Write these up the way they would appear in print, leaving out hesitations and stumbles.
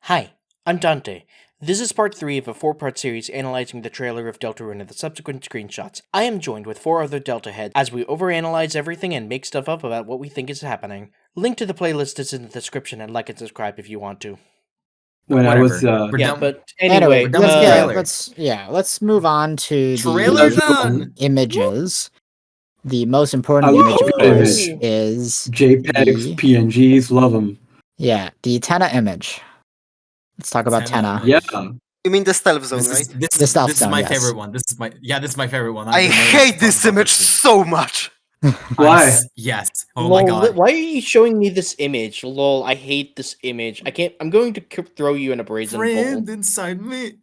Hi, I'm Dante. This is part 3 of a 4-part series analyzing the trailer of Deltarune and the subsequent screenshots. I am joined with 4 other Delta heads as we overanalyze everything and make stuff up about what we think is happening. Link to the playlist is in the description and like and subscribe if you want to. When Whatever. I was We're Yeah, done. but anyway, done with the trailer. Let's move on to Trailer the done. images. The most important I image, love of the course, image. is JPEGs, PNGs, love them. the Tenna image. Let's talk about Tenna Tenna. image. Yeah, You mean the stealth zone, This right? is this, The stealth this is zone, my yes. favorite one. This is my favorite one. I I've been waiting to hate talk this about image this. so much. why? Yes. Oh my god. Why are you showing me this image? Lol, I hate this image. I'm going to throw you in a brazen Friend bowl. inside me.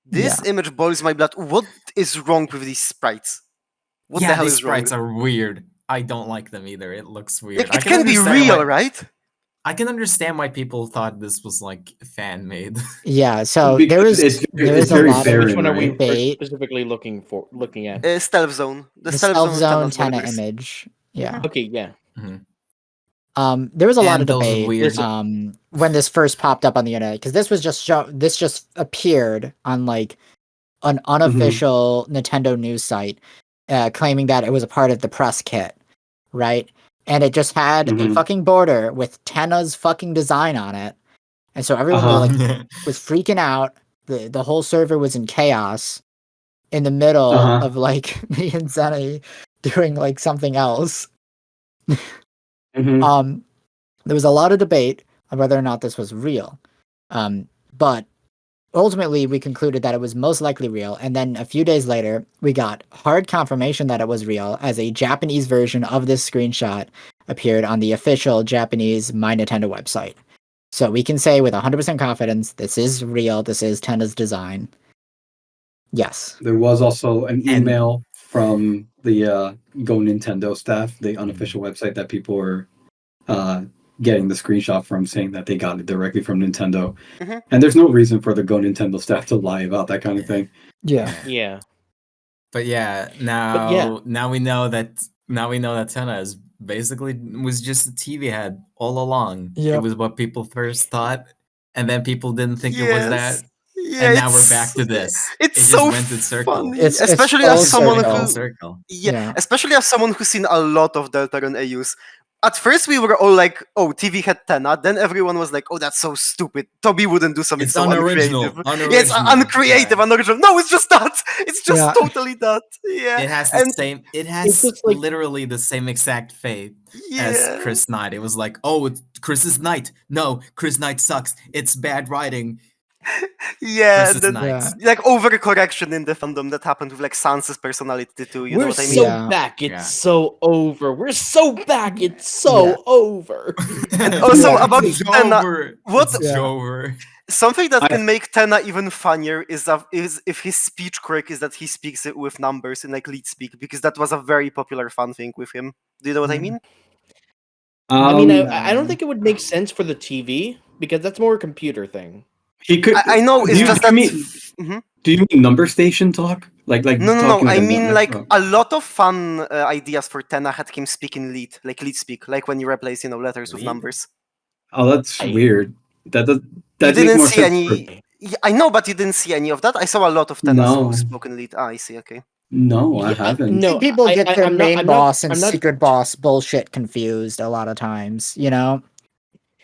This image boils my blood. What is wrong with these sprites? What the hell these is wrong? sprites are weird. I don't like them either. It looks weird. Like, it can be real, right? I can understand why people thought this was like fan made. Yeah, so Because there is a very lot barren, Which one are we right? debate. specifically looking at? Stealth zone. The stealth stealth is zone Tenna's Tenna bodyverse. image. Yeah. Okay, yeah. There was a lot of And those debate weird- when this first popped up on the internet, because this just appeared on like an unofficial Nintendo news site, claiming that it was a part of the press kit, right? And it just had a fucking border with Tenna's fucking design on it, and so everyone was freaking out. The whole server was in chaos in the middle of like me and Zeny doing like something else. There was a lot of debate on whether or not this was real, but ultimately we concluded that it was most likely real. And then a few days later, we got hard confirmation that it was real, as a Japanese version of this screenshot appeared on the official Japanese My Nintendo website. So we can say with 100% confidence, this is real. This is Tenna's design. Yes. There was also an email from the Go Nintendo staff, the unofficial website that people were getting the screenshot from, saying that they got it directly from Nintendo. And there's no reason for the Go Nintendo staff to lie about that kind of thing. Yeah. But yeah, now we know that Tenna is basically was just a TV head all along. It was what people first thought, and then people didn't think it was that. Yeah, and now we're back to this. It's it just so went in circle. funny. It's especially full as someone circle. who circle. Especially as someone who's seen a lot of Deltarune AUs. At first, we were all like, "Oh, TV had Tenna." Then everyone was like, "Oh, that's so stupid. Toby wouldn't do something It's so unoriginal. uncreative." Yeah, it's uncreative, unoriginal. No, it's just that. It's just totally that. Yeah, It has the same. It has just like, literally the same exact fate as Chris Knight. It was like, oh, it's Chris's Knight. No, Chris Knight sucks. It's bad writing. Yeah, Chris's Knight. like overcorrection in the fandom that happened with like Sansa's personality too. You know what I mean? So back. It's so over. We're so back. It's so over. And also about Tenna, It's over. Something that can make Tenna even funnier is if his speech quirk is that he speaks it with numbers in like lead speak, because that was a very popular fun thing with him. Do you know what I mean? I mean, I don't think it would make sense for the TV, because that's more a computer thing. He could. I know. It's just that. Do you mean number station talk? Like No. like I mean, like a lot of fun ideas for Tenna had him speak in lead speak, like when you replace letters with numbers. Oh, that's weird. That you didn't see any. I know, but you didn't see any of that. I saw a lot of Tennas who spoke in lead. Ah, I see. Okay. No, I haven't. I think people get their main boss and secret boss bullshit confused a lot of times. You know.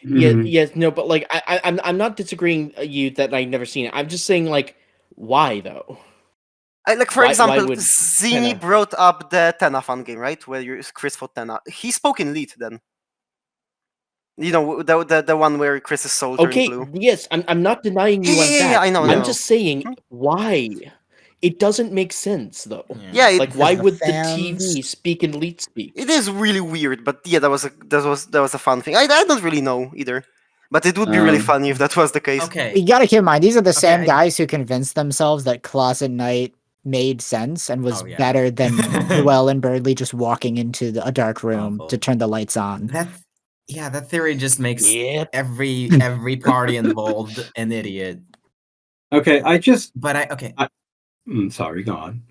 No, but like I'm not disagreeing you that I've never seen it. I'm just saying, like, why though? Like, for example, Zeny brought up the Tenna fan game, right? Where you're Chris for Tenna. He spoke in lead then. You know, the one where Chris's soul turned blue. Yes, I'm not denying you on that. Yeah, I know. I'm just saying why. It doesn't make sense though. Yeah, like why would the TV speak in lead speak? It is really weird, but yeah, that was a fun thing. I don't really know either, but it would be really funny if that was the case. Okay, you gotta keep in mind these are the same guys who convinced themselves that Closet Knight made sense and was better than Noel and Birdley just walking into a dark room to turn the lights on. That theory just makes every party involved an idiot. Okay, sorry, go on.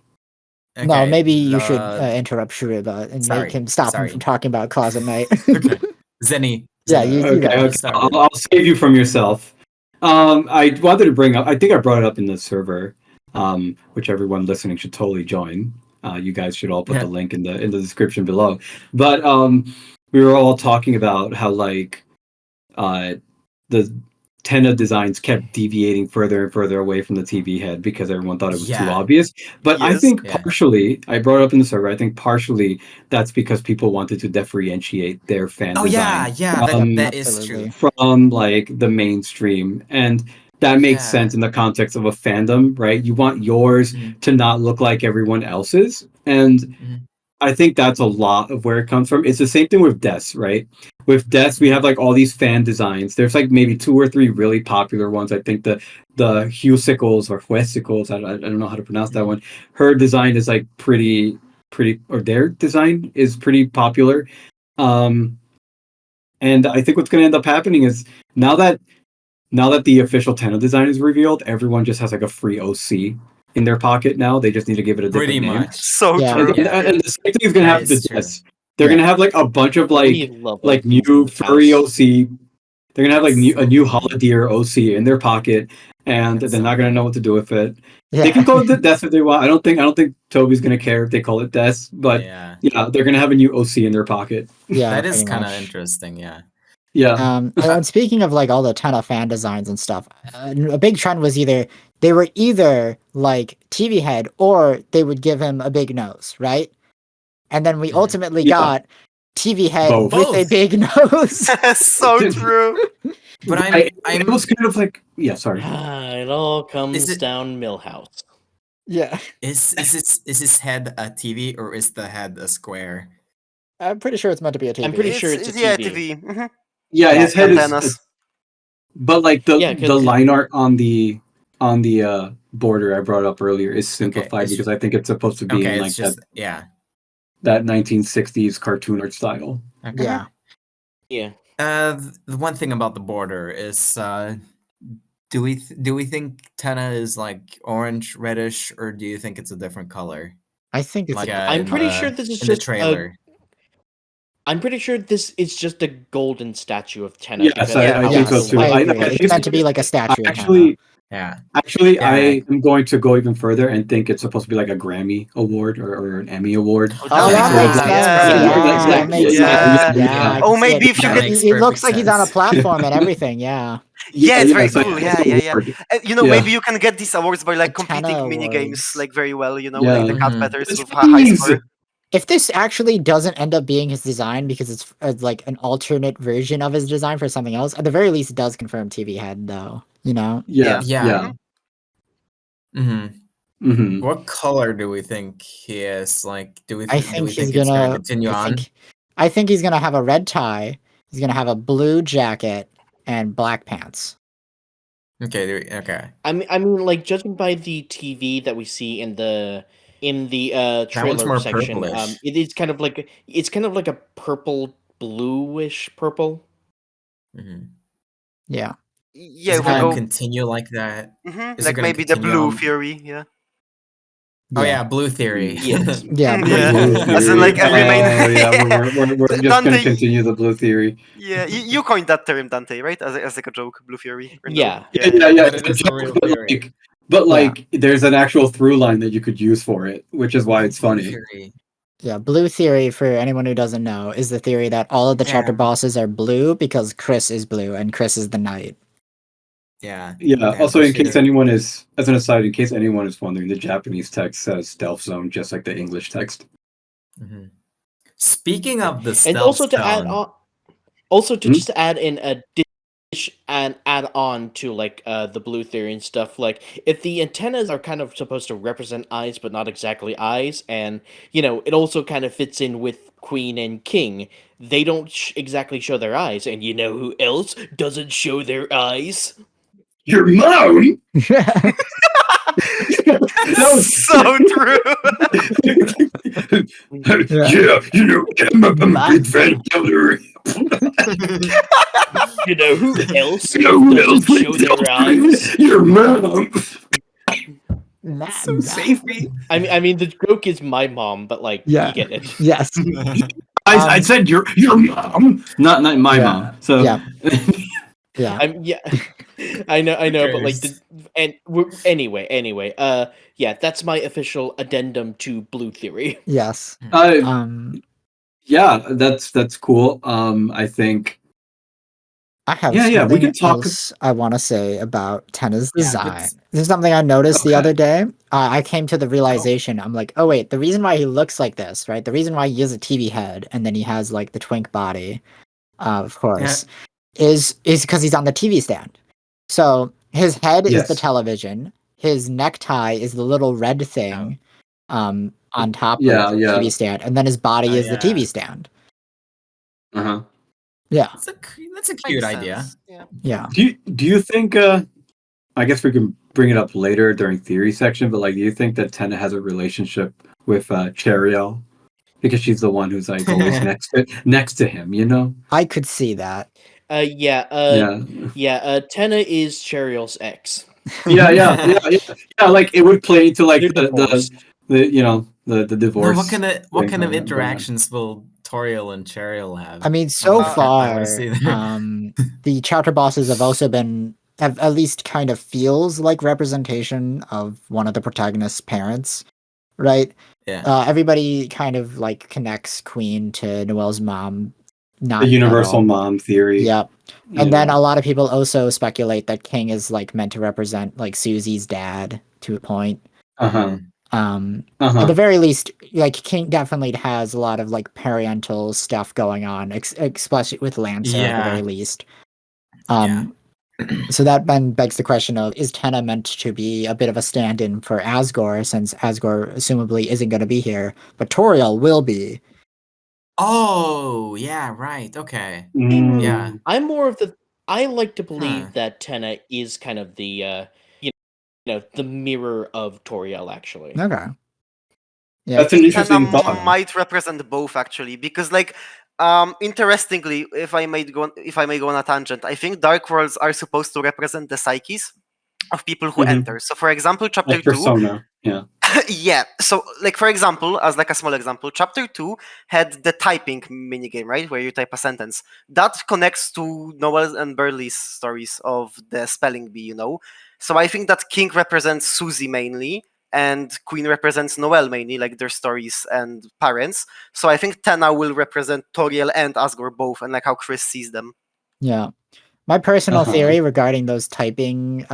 Okay, no, maybe you should interrupt Shiruba and make him stop him from talking about Closet Knight. Okay. Zeny, Yeah, you Okay, go. okay. I'll save you from yourself. I wanted to bring up. I think I brought it up in the server, which everyone listening should totally join. You guys should all put the link in the description below. But we were all talking about how like the Tenna designs kept deviating further and further away from the TV head because everyone thought it was too obvious. But I think partially, I brought it up in the server, I think partially that's because people wanted to differentiate their fan design that is true. from like the mainstream. And that makes sense in the context of a fandom, right? You want yours to not look like everyone else's. And I think that's a lot of where it comes from. It's the same thing with Des, right? With Des, we have like all these fan designs. There's like maybe 2 or 3 really popular ones. I think the Husicles or Huesicles, I don't know how to pronounce that one. Her design is like pretty, or their design is pretty popular. And I think what's going to end up happening is now that the official Tenno design is revealed, everyone just has like a free OC in their pocket now. They just need to give it a different name. So true. And the same thing is going to happen to Des. They're going to have like a bunch of like new furry OC. They're going to have like a new Holodeer OC in their pocket, and they're not going to know what to do with it. Yeah. They can call it Des if they want. I don't think Toby's going to care if they call it Des, but yeah, they're going to have a new OC in their pocket. Yeah, that is kind of interesting. Yeah. Yeah. And speaking of like all the ton of fan designs and stuff, a big trend was they were either like TV head or they would give him a big nose, right? And then we ultimately got TV head with a big nose. So true. But it was kind of like sorry. It all comes down Millhouse. Yeah. Is his head a TV or is the head a square? I'm pretty sure it's meant to be a TV. I'm pretty sure it's a TV. Yeah, TV. Mm-hmm. Yeah, his head is. But like the line art on the border I brought up earlier is simplified because I think it's supposed to be in like that 1960s cartoon art style. Okay. Yeah. Yeah. The one thing about the border is, do we think Tenna is like orange, reddish, or do you think it's a different color? I think it's. Like, I'm pretty sure this is just the trailer. I'm pretty sure this is just a golden statue of Tenna. Yes, I think so too. It's meant to be like a statue. Actually, Yeah. I am going to go even further and think it's supposed to be like a Grammy award or an Emmy award. That makes sense. Yeah. Oh, maybe if you get, it looks like he's on a platform and everything. Yeah. Yeah, it's very cool. Yeah. Maybe you can get these awards by like completing mini games like very well. Like the cat batters with high score. If this actually doesn't end up being his design because it's like an alternate version of his design for something else, at the very least, it does confirm TV head, though. Yeah. What color do we think he is? Like, do we I think he's it's gonna continue on? I think he's gonna have a red tie. He's gonna have a blue jacket and black pants. Okay. I mean, like judging by the TV that we see in the trailer section, it's kind of like a purple, bluish purple. Yeah. Yeah, is it gonna continue like that? Like maybe the blue theory. Yeah. Oh yeah, blue theory. Yes. Yeah. As in like every main. We're just gonna continue the blue theory. Yeah, you coined that term, Dante, right? As like a joke, blue theory. Yeah. It's a real theory. But like, there's an actual through line that you could use for it, which is why it's funny. Yeah, blue theory, for anyone who doesn't know, is the theory that all of the chapter bosses are blue because Chris is blue and Chris is the knight. Yeah. Also, in case anyone is, as an aside, in case anyone is wondering, the Japanese text says stealth zone just like the English text. Speaking of the stealth and also to zone, just add in a dish and add on to like the blue theory and stuff. Like if the antennas are kind of supposed to represent eyes, but not exactly eyes, and it also kind of fits in with Queen and King. They don't exactly show their eyes, and you know who else doesn't show their eyes? Your mom. That was so true. I'm a big fan of Deltarune. You know who else doesn't show their eyes? Your mom. So save me. I mean, the joke is my mom, but like, you get it. Yes. I said your mom, not my mom. So yeah. I know, but like anyway, yeah, that's my official addendum to Blue Theory. Yes. Yeah, that's cool. I think. I have we can talk. else I want to say about Tenna's design. This is something I noticed the other day. I came to the realization. I'm like, oh wait, the reason why he looks like this, right? The reason why he has a TV head and then he has like the twink body, of course, is because he's on the TV stand. So his head is the television. His necktie is the little red thing, on top of the TV stand, and then his body is the TV stand. Yeah, that's a cute idea. Yeah. Do you think? I guess we can bring it up later during theory section, but like, do you think that Tenna has a relationship with Cheriel? Because she's the one who's like always next to him, you know? I could see that. Tenna is Cheriel's ex. Yeah. Like it would play into like the divorce. Now, what kind of interactions will Toriel and Cheriel have? I mean, so far, the chapter bosses have at least kind of feels like representation of one of the protagonist's parents, right? Yeah. Everybody kind of like connects Queen to Noelle's mom. Not the universal mom theory. Yep. And then a lot of people also speculate that King is like meant to represent like Susie's dad to a point. At the very least, like King definitely has a lot of like parental stuff going on, especially with Lancer at the very least. So that then begs the question of, is Tenna meant to be a bit of a stand-in for Asgore, since Asgore assumably isn't going to be here, but Toriel will be. Oh, yeah, right. Okay. Yeah. I'm more of I like to believe that Tenna is kind of the the mirror of Toriel, actually. Okay. Yeah, that's an interesting thought. Might represent both, actually, because like interestingly, if I may go on a tangent, I think Dark Worlds are supposed to represent the psyches of people who enter. So for example, chapter like Persona. 2 yeah, so like for example, as like a small example, chapter 2 had the typing minigame, right, where you type a sentence that connects to Noel and Burley's stories of the spelling bee, so I think that King represents Susie mainly and Queen represents Noel mainly, like their stories and parents. So I think Tenna will represent Toriel and Asgore both, and like how Chris sees them. Yeah. My personal theory regarding those typing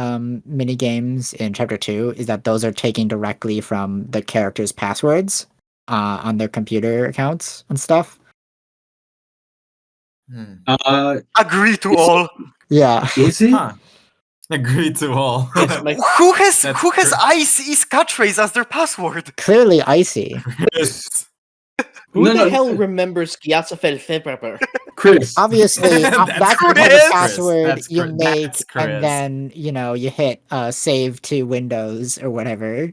mini games in chapter 2 is that those are taken directly from the characters' passwords on their computer accounts and stuff. Agree to all. Yeah. Is it? Agree to all. Who has Icy's catchphrase as their password? Clearly Icy. Who the hell remembers Gyatso February? Chris. Obviously, that's the type of password you make, Chris. and then you hit save to Windows or whatever.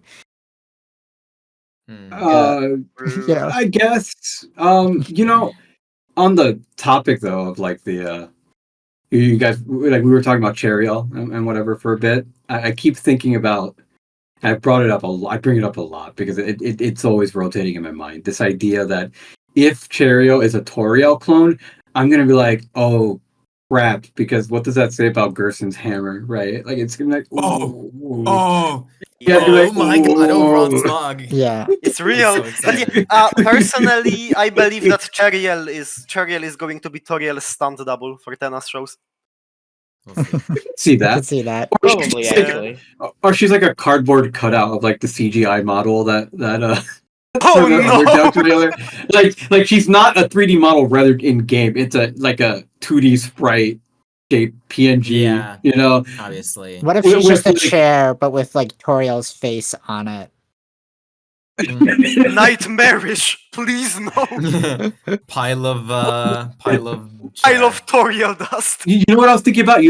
I guess. On the topic though of like the you guys, like we were talking about Cheriel and whatever for a bit. I keep thinking about. I brought it up a lot. I bring it up a lot because it's always rotating in my mind. This idea that if Cheriel is a Toriel clone, I'm gonna be like, oh crap, because what does that say about Gerson's hammer, right? Like it's gonna be like, my god, Ron's dog. Yeah, it's real. But personally, I believe that Cheriel is going to be Toriel's stunt double for Tenna's shows. See that? I can see that. Probably, actually. Or she's like a cardboard cutout of like the CGI model that oh no! Trailer. Like she's not a 3D model rather in game. It's like a 2D sprite shaped PNG. Yeah, obviously. What if she's just a chair but with like Toriel's face on it? Nightmarish, please no. Pile of I love Toriel dust. You know what I was thinking about?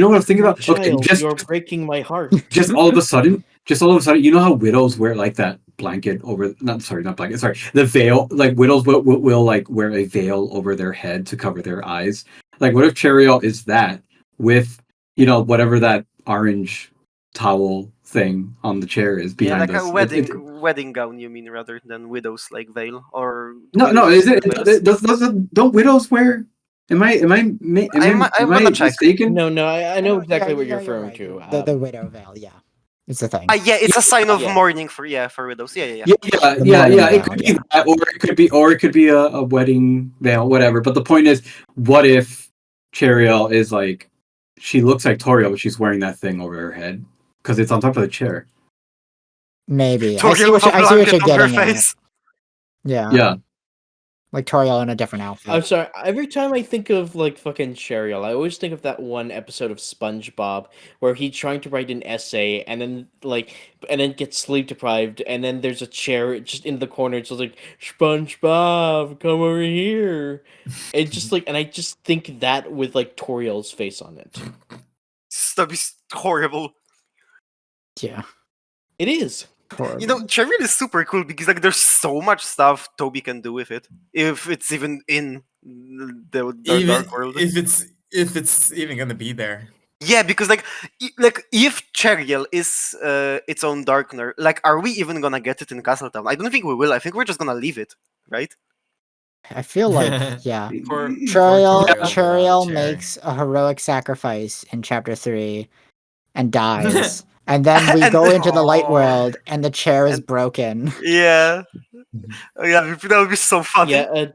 Child, you're breaking my heart. Just all of a sudden, you know how widows wear like that blanket over? Not blanket. Sorry, the veil. Like widows will like wear a veil over their head to cover their eyes. Like, what if Cheriel is that with whatever that orange towel thing on the chair is Yeah, behind like us. a wedding gown, you mean, rather than widow's like veil or No, widows is it? veils? Don't widows wear? Am I'm I gonna check. mistaken? No, I know exactly what you're you're referring right. to. The widow veil, yeah. It's a thing. Yeah, it's a sign of Yeah. mourning for widows. Yeah. Yeah. It could be that, or it could be a wedding veil, whatever. But the point is, what if Cheriel is like, she looks like Toriel, but she's wearing that thing over her head because it's on top of the chair. Maybe. I see Toriel what with a you're blanket on her getting at. face. Yeah. Like Toriel in a different outfit. I'm sorry. Every time I think of like fucking Cheriel, I always think of that one episode of SpongeBob where he's trying to write an essay and then gets sleep deprived, and then there's a chair just in the corner. It's just like, SpongeBob, come over here. It's just like, and I just think that with like Toriel's face on it. That'd be horrible. Yeah. It is. Horrible. You know, Cheriel is super cool because like there's so much stuff Toby can do with it. If it's even in the Dark World. If it's even gonna be there. Yeah, because like if Cheriel is its own Darkner, like are we even gonna get it in Castletown? I don't think we will. I think we're just gonna leave it, right? I feel like, yeah. For Cheriel makes a heroic sacrifice in chapter 3 and dies. And then we go into the light world and the chair is broken. Yeah. Yeah, that would be so funny. Yeah.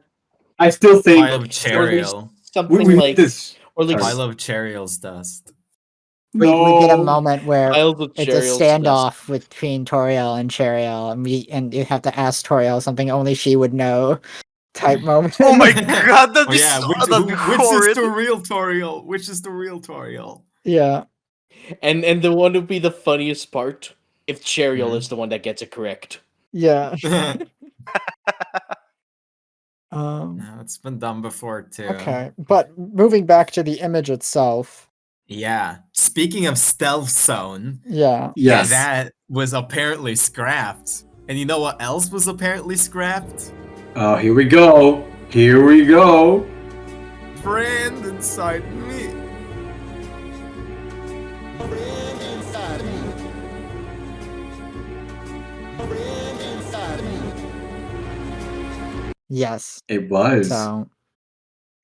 I still think Pile of Cheriel. Something we like this. or like Pile of Cheriel's dust. We get a moment where piles of it's a Cheriel's standoff between Toriel and Cheriel, and you have to ask Toriel something only she would know. Type moment. Oh my god, that'd be that'd be which horrid. is the real Toriel? Which is the real Toriel? Yeah. And the one would be the funniest part if Cheriel is the one that gets it correct. Yeah. No, it's been done before too. Okay, but moving back to the image itself. Yeah. Speaking of stealth zone, Yeah. Yes. that was apparently scrapped. And you know what else was apparently scrapped? Oh, here we go. Here we go. Friend inside me. Yes. It was. So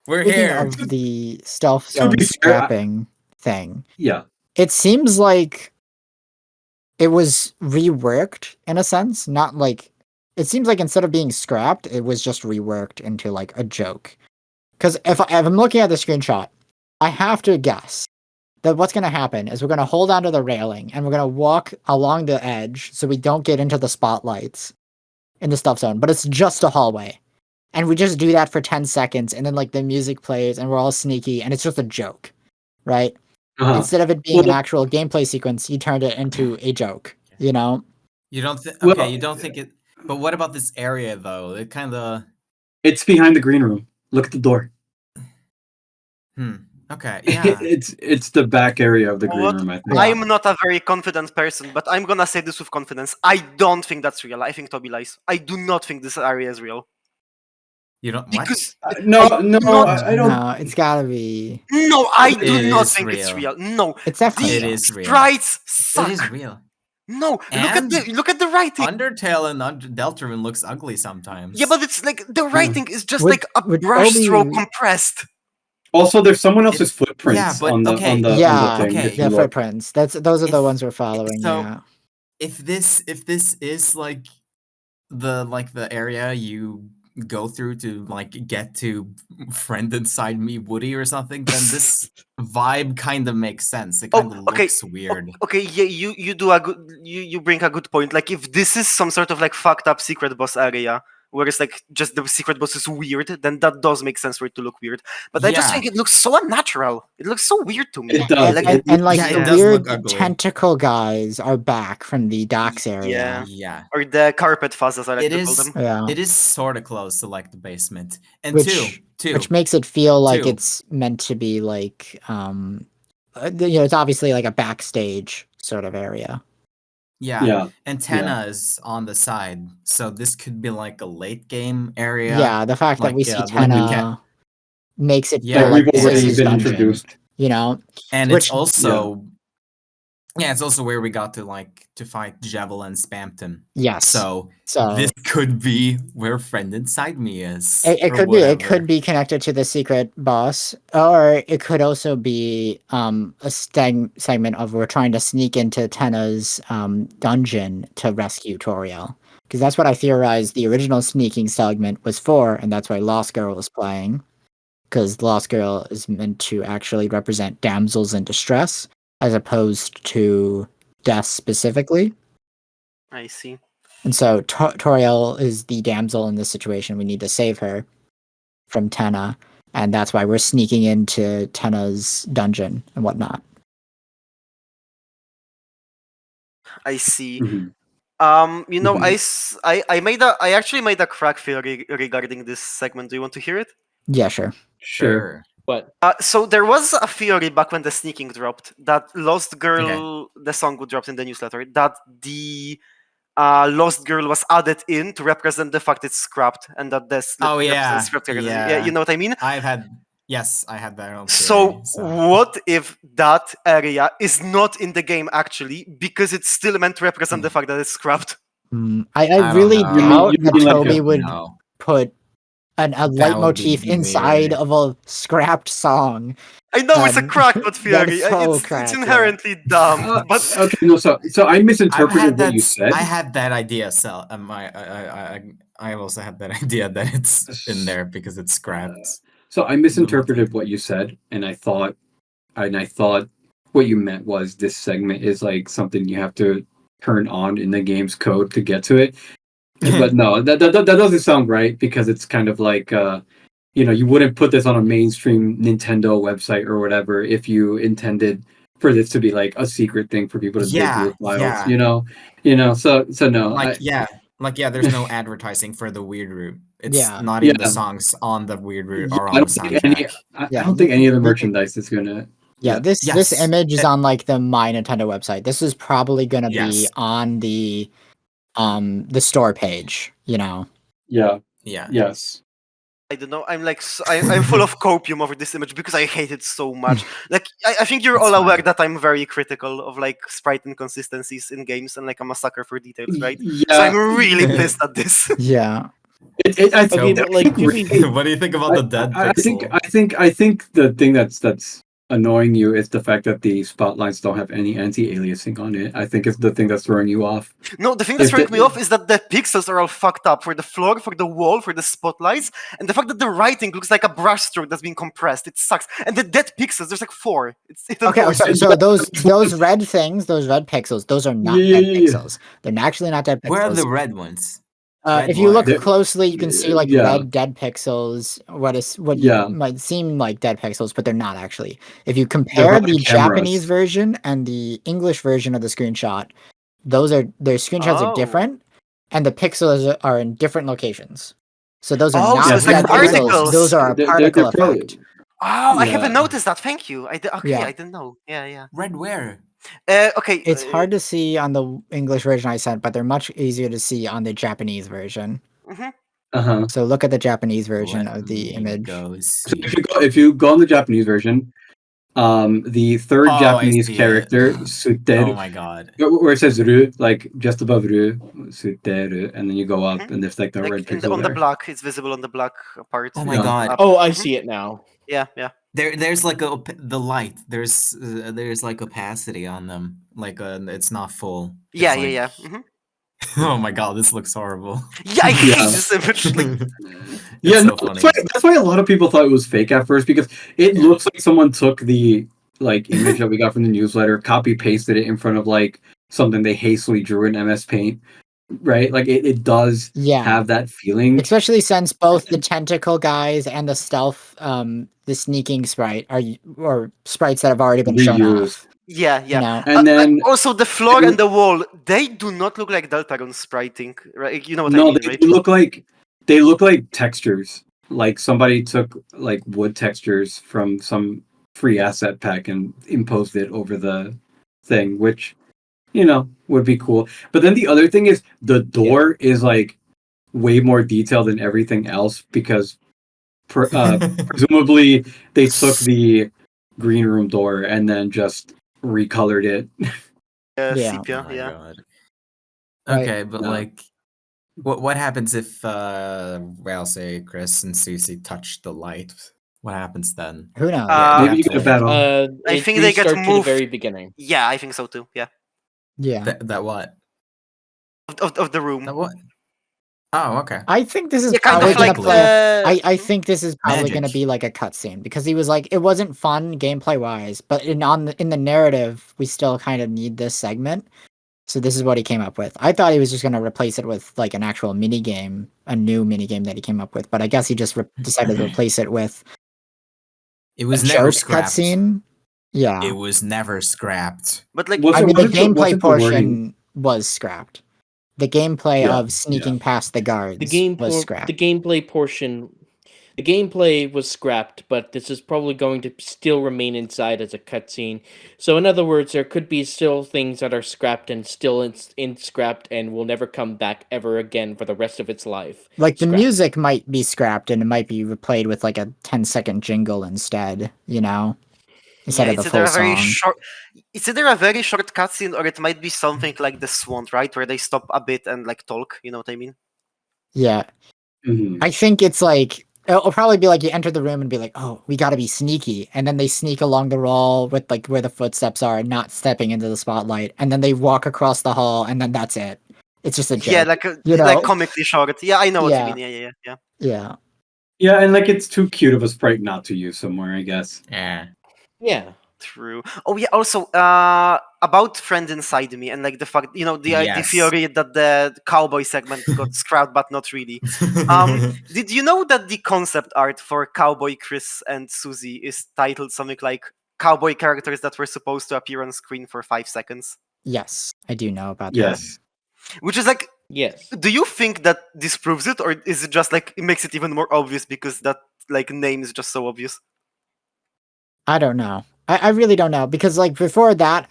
We're speaking here. of the stealth To zone be fair, scrapping thing, Yeah. it seems like it was reworked in a sense. Not like it seems like instead of being scrapped, it was just reworked into like a joke. Because if I'm looking at the screenshot, I have to guess that what's going to happen is we're going to hold onto the railing and we're going to walk along the edge so we don't get into the spotlights in the stealth zone. But it's just a hallway. And we just do that for 10 seconds and then like the music plays and we're all sneaky and it's just a joke, right? Uh-huh. Instead of it being an actual gameplay sequence, you turned it into a joke, you know? You don't think Well- you don't think it but what about this area though? It kinda It's behind the green room. Look at the door. Okay, yeah. It's the back area of the green What? room, I think. I'm not a very confident person, but I'm gonna say this with confidence. I don't think that's real. I think Toby lies. I do not think this area is real. You don't what? Because No, I I don't. No, it's gotta be. no, I do It not is think it's real. real. No, It's definitely. It is real. sprites suck. It is real. No, And look at the writing. Undertale and Deltarune looks ugly sometimes. Yeah, but it's like the writing is just Would- like a would brushstroke Toby- compressed. Also, there's someone else's footprints yeah, but on the okay. Yeah, thing. okay. if you The look. footprints. Those are the If- ones we're following. so- Yeah. if this is like the area you go through to like get to friend inside me Woody or something, then this vibe kind of makes sense. It kind of okay. looks weird. Okay, yeah, you do a good you bring a good point. Like if this is some sort of like fucked up secret boss area, where it's like just the secret boss is weird, then that does make sense for it to look weird. But I just Yeah. think it looks so unnatural. It looks so weird to me. It does. And like yeah, the it does weird look ugly. tentacle guys are back from the docks area. Yeah. Or the carpet fuzz, as I like It to call is them. Yeah. it is sort of close to like the basement. And Which- two. Which makes it feel like Two. it's meant to be like it's obviously like a backstage sort of area. Yeah. Antenna is on the side, so this could be like a late game area. Yeah, the fact that we see like we Tenna makes it Yeah, feel That like we've this already is his been dungeon, introduced. you know? And Which- it's also Yeah, it's also where we got to fight Javel and Spamton. Yes. So So this could be where Friend Inside Me is. it or could be. It whatever. could be connected to the secret boss, or it could also be a segment of we're trying to sneak into Tenna's dungeon to rescue Toriel. Because that's what I theorized the original sneaking segment was for, and that's why Lost Girl was playing. Because Lost Girl is meant to actually represent damsels in distress, as opposed to death specifically. I see. And so Toriel is the damsel in this situation. We need to save her from Tenna, and that's why we're sneaking into Tenna's dungeon and whatnot. I see. Mhm. You know, Mhm. I actually made a crack theory regarding this segment. Do you want to hear it? Yeah, sure. Sure. But So there was a theory back when the sneaking dropped that Lost Girl, the song would dropped in the newsletter, that the Lost Girl was added in to represent the fact it's scrapped, and that this represents scrapped characters. Yeah, you know what I mean? I had that on So theory, what if that area is not in the game actually, because it's still meant to represent the fact that it's scrapped? I don't really know. doubt You that mean like Toby a- would No. put a That would be leitmotif inside weird. of a scrapped song. I know it's a Um, crackpot that theory. is so It's cracked, yeah. inherently dumb, but okay, no, so I misinterpreted what you said. I had that idea, so I also had that idea that it's in there because it's scrapped. So I misinterpreted what you said, and I thought what you meant was this segment is like something you have to turn on in the game's code to get to it. But no, that doesn't sound right, because it's kind of like you wouldn't put this on a mainstream Nintendo website or whatever if you intended for this to be like a secret thing for people to dig through files. Yeah. So no, There's no advertising for the Weird Route. It's Yeah. not even the songs on the Weird Route are I on the don't think any. soundtrack. I Yeah, don't think any of the merchandise is gonna. Yeah, this Yes. image is on like the My Nintendo website. This is probably gonna be Yes. on the store page, Yeah. Yeah. Yes. I don't know. I'm full of copium over this image because I hate it so much. Like I think you're all It's aware fine. that I'm very critical of like sprite inconsistencies in games, and like I'm a sucker for details, right? Yeah. So I'm really pissed at this. Yeah. I think, Okay, but, like, I think What do you think about the dead I pixel? I think the thing that's annoying you is the fact that the spotlights don't have any anti-aliasing on it. I think it's the thing that's throwing you off. No, the thing that's If throwing the- me off is that the pixels are all fucked up for the floor, for the wall, for the spotlights, and the fact that the writing looks like a brushstroke that's been compressed. It sucks. And the dead pixels, there's like 4. It Okay, annoys me. so those red things, those red pixels, those are not dead pixels. They're actually not dead pixels. Where are the red ones? If you look wire. closely, you can see like Yeah. red dead pixels. What Yeah. might seem like dead pixels, but they're not actually. If you compare on the the cameras. Japanese version and the English version of the screenshot, their screenshots are Oh. different, and the pixels are in different locations. So those are Oh, not so it's like dead pixels. particles. Those are a They're particle probably- effect. Oh, I haven't Yeah. noticed that. Thank you. Okay, Yeah. I didn't know. Yeah. Red where? Okay. It's hard to see on the English version I sent, but they're much easier to see on the Japanese version. Mhm. Uh-huh. So look at the Japanese version Let of the me image. go So see. if you go on the Japanese version, the third Oh, I Japanese see it. character, Oh Suteru, my god. where it says Ru, like just above Ru, Suteru, and then you go up, and there's like the red Like pixel on the there. black, it's visible on the black part. Oh my Yeah. god. Up. Oh, I see it now. Yeah. There's like the light. There's like opacity on them. Like it's not full. It's Yeah. like- Mhm. Oh my god, this looks horrible. Yeah, I hate Yeah. this image. Like, Yeah, so no, funny. that's why a lot of people thought it was fake at first, because it looks like someone took the like image that we got from the newsletter, copy pasted it in front of like something they hastily drew in MS Paint, right? Like it does Yeah. have that feeling. Especially since both the tentacle guys and the stealth, the sneaking sprite are sprites that have already been shown Reused. off. yeah. You know? And then Also, the floor and the wall, they do not look like Deltarune spriting, right? You know what I no, mean, they right? look like textures. Like somebody took like wood textures from some free asset pack and imposed it over the thing, which would be cool. But then the other thing is the door is like way more detailed than everything else, because presumably they took the green room door and then just recolored it Yeah. sepia. Oh my Yeah. god. Right. Okay, but No. like, what happens if well, say Chris and Susie touch the light? What happens then? Who knows? Yeah, Maybe have you to, get a like, battle. I It think they get restarts to the moved. very beginning. Yeah, I think so too. Yeah. Yeah. that what? Of the room. That what? Oh, okay. I think this is Yeah, kind probably of gonna like Magically. play. I the. think this is probably gonna Magic. be like a cutscene because he was like, it wasn't fun gameplay wise, but in the narrative, we still kind of need this segment. So this is what he came up with. I thought he was just gonna replace it with like an actual mini game, a new mini game that he came up with, but I guess he just decided to replace it with It a was never joke scrapped. cutscene. Yeah, It was never scrapped. But like, Was I it- mean the was it the gameplay wording? portion was scrapped. The gameplay Yeah, of sneaking past the guards was scrapped. The gameplay portion, the gameplay was scrapped, but this is probably going to still remain inside as a cutscene. So in other words, there could be still things that are scrapped and still in scrapped and will never come back ever again for the rest of its life. Like the Scrapped. music might be scrapped and it might be replayed with like a 10-second jingle instead, you know, instead yeah, of the it's either full a very song. short. It's either a very short cutscene or it might be something like the Swan, right, where they stop a bit and like talk. You know what I mean? Yeah, Mhm. I think it's like it'll probably be like you enter the room and be like, "Oh, we got to be sneaky," and then they sneak along the wall with like where the footsteps are, not stepping into the spotlight, and then they walk across the hall, and then that's it. It's just a joke. Yeah, like you know? like comically short. Yeah, I know what you Yeah. mean. Yeah. Yeah. Yeah, and like it's too cute of a sprite not to use somewhere, I guess. Yeah. Yeah. True. Oh yeah. Also, about Friend Inside Me and like the fact, the Yes. theory that the cowboy segment got scrapped, but not really. Did you know that the concept art for Cowboy Chris and Susie is titled something like "Cowboy characters that were supposed to appear on screen for 5 seconds"? Yes, I do know about that. Yes. Which is like, Yes. do you think that disproves it, or is it just like it makes it even more obvious because that like name is just so obvious? I don't know. I really don't know because like before that,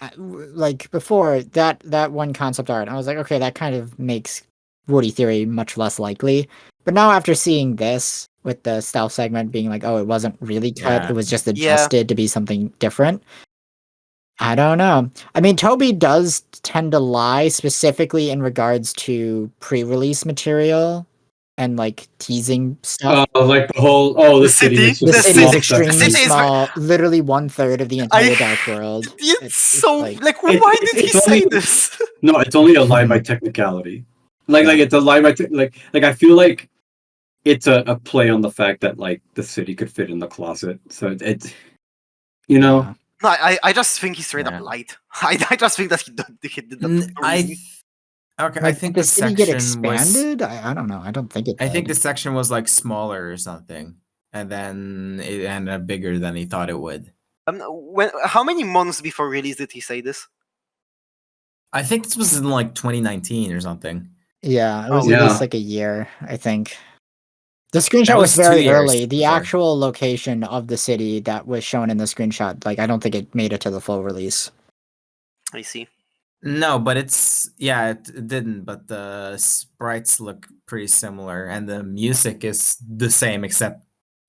before that one concept art, I was like, okay, that kind of makes Woody Theory much less likely. But now after seeing this with the stealth segment being like, oh, it wasn't really cut, Yeah. it was just Yeah. adjusted to be something different. I don't know. I mean, Toby does tend to lie specifically in regards to pre-release material and like teasing stuff. Like the whole the The city city- is The just city small is the extremely city is small, literally 1/3 of the entire Dark World. It's so like- like, why did he it's say only- this? No, it's only a lie by technicality. Like Yeah. it's a lie by like I feel like it's a play on the fact that like the city could fit in the closet. So it's Yeah. No, I just think he straight Yeah. up lied. I just think that he did that. for no reason. Okay, I Like, think did the the city get section was. expanded? I don't know. I don't think it. I think the did. section was like smaller or something, and then it ended up bigger than he thought it would. How many months before release did he say this? I think this was in like 2019 or something. Yeah, it was Oh, at yeah. least like a year. I think the screenshot That was was 2 very years early. The before. actual location of the city that was shown in the screenshot, like I don't think it made it to the full release. I see. No, but it didn't. But the sprites look pretty similar, and the music is the same, except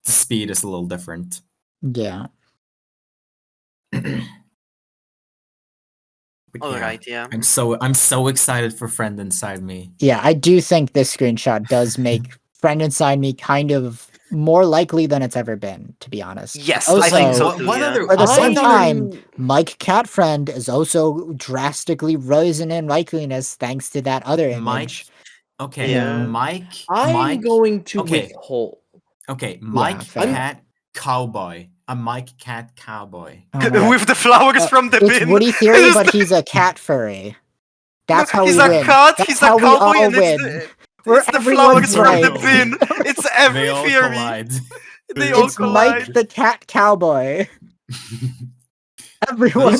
the speed is a little different. Yeah. But All yeah, right, yeah. I'm so excited for Friend Inside Me. Yeah, I do think this screenshot does make Friend Inside Me kind of more likely than it's ever been, to be honest. Yes, Also, I think so What- too. what yeah. other- at the I same thought- time, Mike Catfriend is also drastically risen in likeliness thanks to that other image. Mike, okay, Yeah. Mike, I'm going to okay. withhold. Okay, Mike fair. Cat Cowboy, a Mike Cat Cowboy. Oh my God. With the flowers from the It's bin. Woody Theory, It's but just- he's a cat furry. That's how he's we a win. cat, That's he's a how we cowboy, all and win. it's Where the flowers everyone's from the right. bin. It's every They all theory. collide. They all It's collide. Mike the Cat Cowboy. Everyone.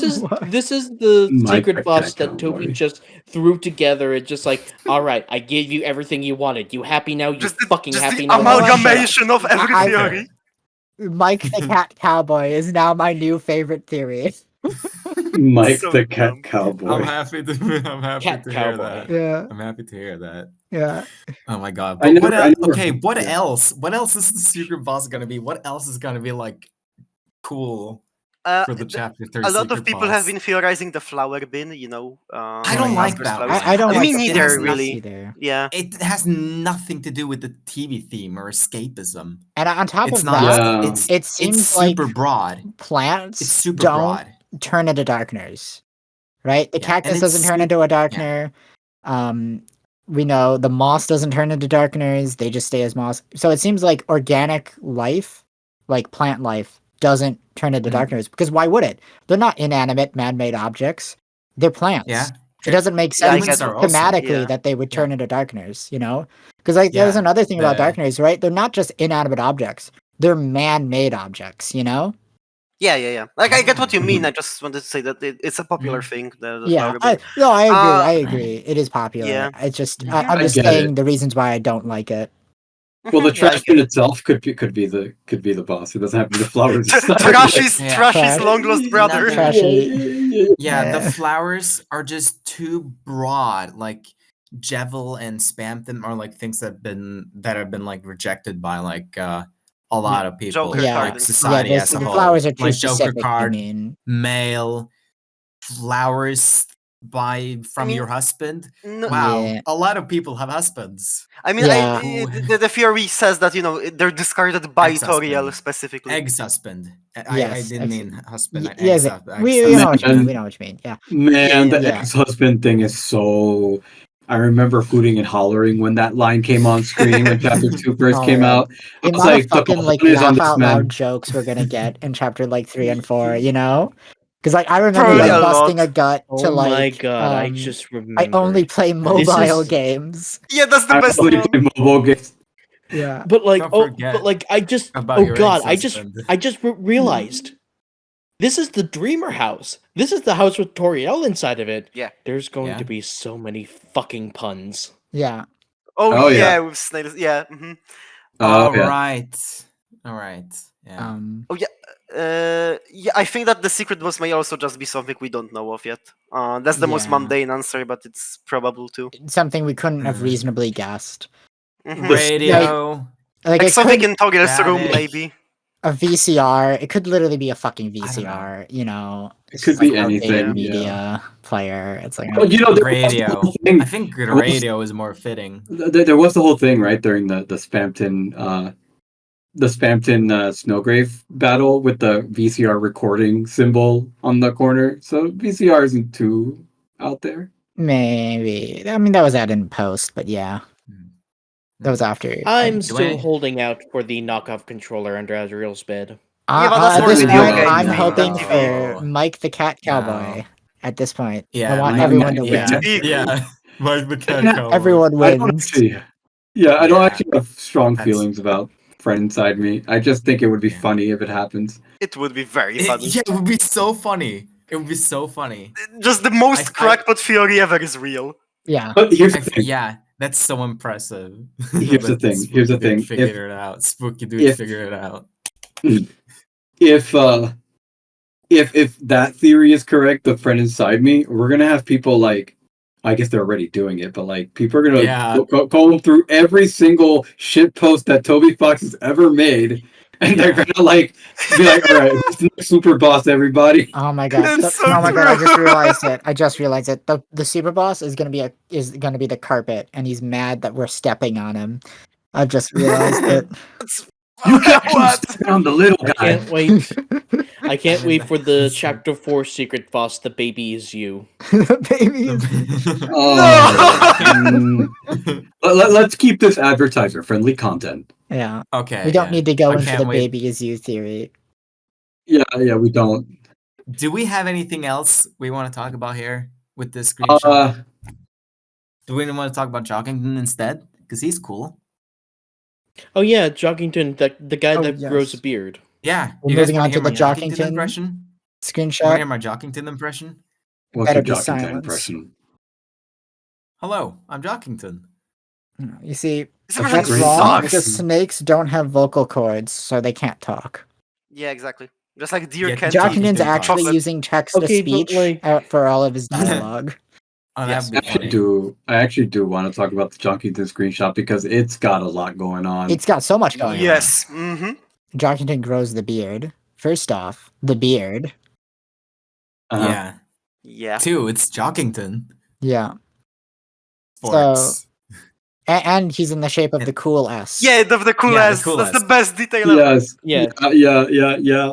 This is the Mike secret the boss Cat that Toby Cowboy. just threw together. It's just like, all right, I gave you everything you wanted. You happy now? You Just fucking the happy now? Shut up." amalgamation of every I- theory. Mike the Cat Cowboy is now my new favorite theory. Mike So the Cat dumb. Cowboy. I'm happy to Cat hear Cowboy. that. Yeah, I'm happy to hear that. yeah. Oh my god! I But what never- I never- okay, what yeah. else? What else is the secret boss gonna be? What else is gonna be like cool? for the chapter 3 a lot of secret people boss. have been theorizing the flower bin. I don't like that one. I don't Me like neither, that really. either. Yeah. It has nothing to do with the TV theme or escapism. And on top It's of not. that, it seems it's super like broad. plants It's super don't broad. turn into darkners, right? The Yeah, cactus and doesn't it's turn into a darkener. We know the moss doesn't turn into darkeners; they just stay as moss. So it seems like organic life, like plant life, doesn't turn into darkeners because why would it? They're not inanimate, man-made objects. They're plants. Yeah. It doesn't make Yeah, I sense guess- thematically that they would turn into darkeners, you know? Because like there's another thing about darkeners, right? They're not just inanimate objects; they're man-made objects, you know? Yeah. Like, I get what you mean. I just wanted to say that it's a popular thing. The flower bin. I agree. It is popular. Yeah. It's just Mhm. I'm I just get saying it. the reasons why I don't like it. Well, the Yeah, I trash get bin itself could be the boss. It doesn't have to be the flowers. Trashy's Trash. long lost brother. Trashy. Yeah, the flowers are just too broad. Like Jevil and Spam them are like things that have been like rejected by like a lot of people, Joker Yeah. card like and society Yeah, as a the whole. flowers are too like Joker specific. I card, mean, male flowers from mean, your husband. No, Wow, Yeah. a lot of people have husbands. I mean, Yeah. the theory says that they're discarded by Ex-husband. Toriel specifically. Ex-husband. I Yes, didn't mean husband. yes, ex-husband. we know what you mean. And- We know what you mean. Yeah. Man, the Yeah. ex-husband thing is so. I remember hooting and hollering when that line came on screen when Chapter 2 first Oh, came man. out. The I was amount like, of fucking the like fun is on laugh this out man. loud jokes we're gonna get in chapter like 3 and 4, you know? Because like I remember Probably like a busting lot. a gut to Oh like my god, I um, just I remembered. only play This mobile is- games. Yeah, that's the I best really one. play mobile games. Yeah. But like, Don't forget I just, about oh your god, ex-husband. I just realized. This is the Dreamer house. This is the house with Toriel inside of it. Yeah. There's going Yeah. to be so many fucking puns. Yeah. Oh, Oh, yeah. yeah, with Snails. Yeah. All yeah. right. Yeah. Yeah, I think that the secret boss may also just be something we don't know of yet. That's the most Yeah. mundane answer, but it's probable too. Something we couldn't have Mhm. reasonably guessed. Mhm. Radio. Like Like it something could, in Toriel's room, Static. maybe. a VCR. It could literally be a fucking don't know. VCR. You know, It could It's be like a big anything. media Yeah. player. It's like Well, there was the Radio. whole thing. I think was- radio is more fitting. There was the whole thing right during the Spamton Snowgrave battle with the VCR recording symbol on the corner. So VCR isn't too out there. maybe. I mean, that was added in post, but yeah, that was after. I'm Do still I- holding out for the knockoff controller under Azrael's bed. Yeah, but that's At more this video point, game I'm than hoping TV. for Mike the Cat No. Cowboy. At this point, Yeah, I want Mike- everyone to yeah, win. Be yeah. Mike the Cat Yeah, Cowboy. Everyone I don't wins. actually. Yeah, I don't Yeah. actually have strong That's- feelings about Friend Inside Me. I just think it would be Yeah. funny if it happens. It would be very It, funny. yeah, it would be so funny. It would be so funny. Just the most I- crackpot theory ever is real. Yeah. But here's the thing. Yeah, that's so impressive. Here's the But thing, Spooky here's the Dude thing, Figured it out. Spooky dude if- figured it out. If that theory is correct, the Friend Inside Me, we're gonna have people like, I guess they're already doing it, but like people are gonna Yeah. go through every single shit post that Toby Fox has ever made, and they're gonna like be like, all right, who's the next super boss, everybody? Oh my god. That's so Oh my god, I just true. realized it. I just realized it. The super boss is gonna be the carpet, and he's mad that we're stepping on him. I've just realized it. You can't What? step on the little I guy. can't wait. I can't wait for the chapter 4 secret boss. The baby is you. The baby is Let's keep this advertiser friendly content. yeah. Okay. We don't yeah. need to go I into can't the wait. baby is you theory. Yeah, we don't. Do we have anything else we want to talk about here with this screenshot? Do we want to talk about Jockington instead? Because he's cool. Oh yeah, Joggington, the guy Oh, that yes. grows a beard. Yeah. We're you guys moving wanna on hear to the my Jockington impression? You want to Screenshot. hear my Jockington impression? What's Better your be Jockington silence. impression? Hello, I'm Jockington. You see, This That's that's impression great. wrong sucks. because snakes don't have vocal cords, so they can't talk. Yeah, exactly. Just like Dear Yeah, Kenty. Jockington's talk. actually Chocolate. using text Okay, to speech but, like- for all of his dialogue. Oh, Yes. that'd be funny. I actually do want to talk about the Jockington screenshot because it's got a lot going on. It's got so much going on. Yes. Mm-hmm. Jockington grows the beard. First off, the beard. Yeah. Yeah. 2, it's Jockington. Yeah. Sports. And he's in the shape of the cool S. Yeah, the cool Yeah, the S. cool That's S. the best detail ever. Yes. Yeah. Yeah.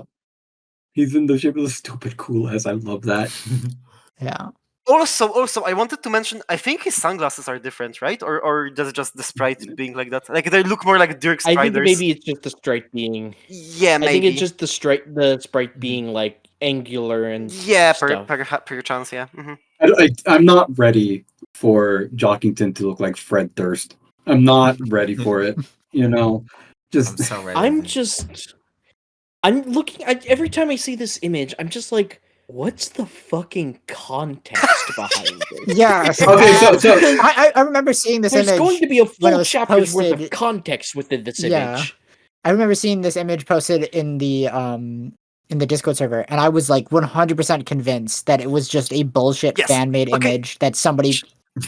He's in the shape of the stupid cool S. I love that. Yeah. Also, I wanted to mention. I think his sunglasses are different, right? Or does it just the sprite being like that? Like they look more like Dirk I Striders. think maybe it's just the sprite being. Yeah, maybe. I think it's just the sprite being like angular and stuff. Per chance, yeah. I'm not ready for Jockington to look like Fred Durst. I'm not ready for it. You know, I'm just so ready. I'm looking. Every time I see this image, I'm just like, what's the fucking context behind it? Yeah. Okay, so I remember seeing this There's image. going to be a when it full was chapter's worth of posted- context within this Yeah. image. I remember seeing this image posted in the Discord server, and I was like 100% convinced that it was just a bullshit Yes, fan-made okay. image that somebody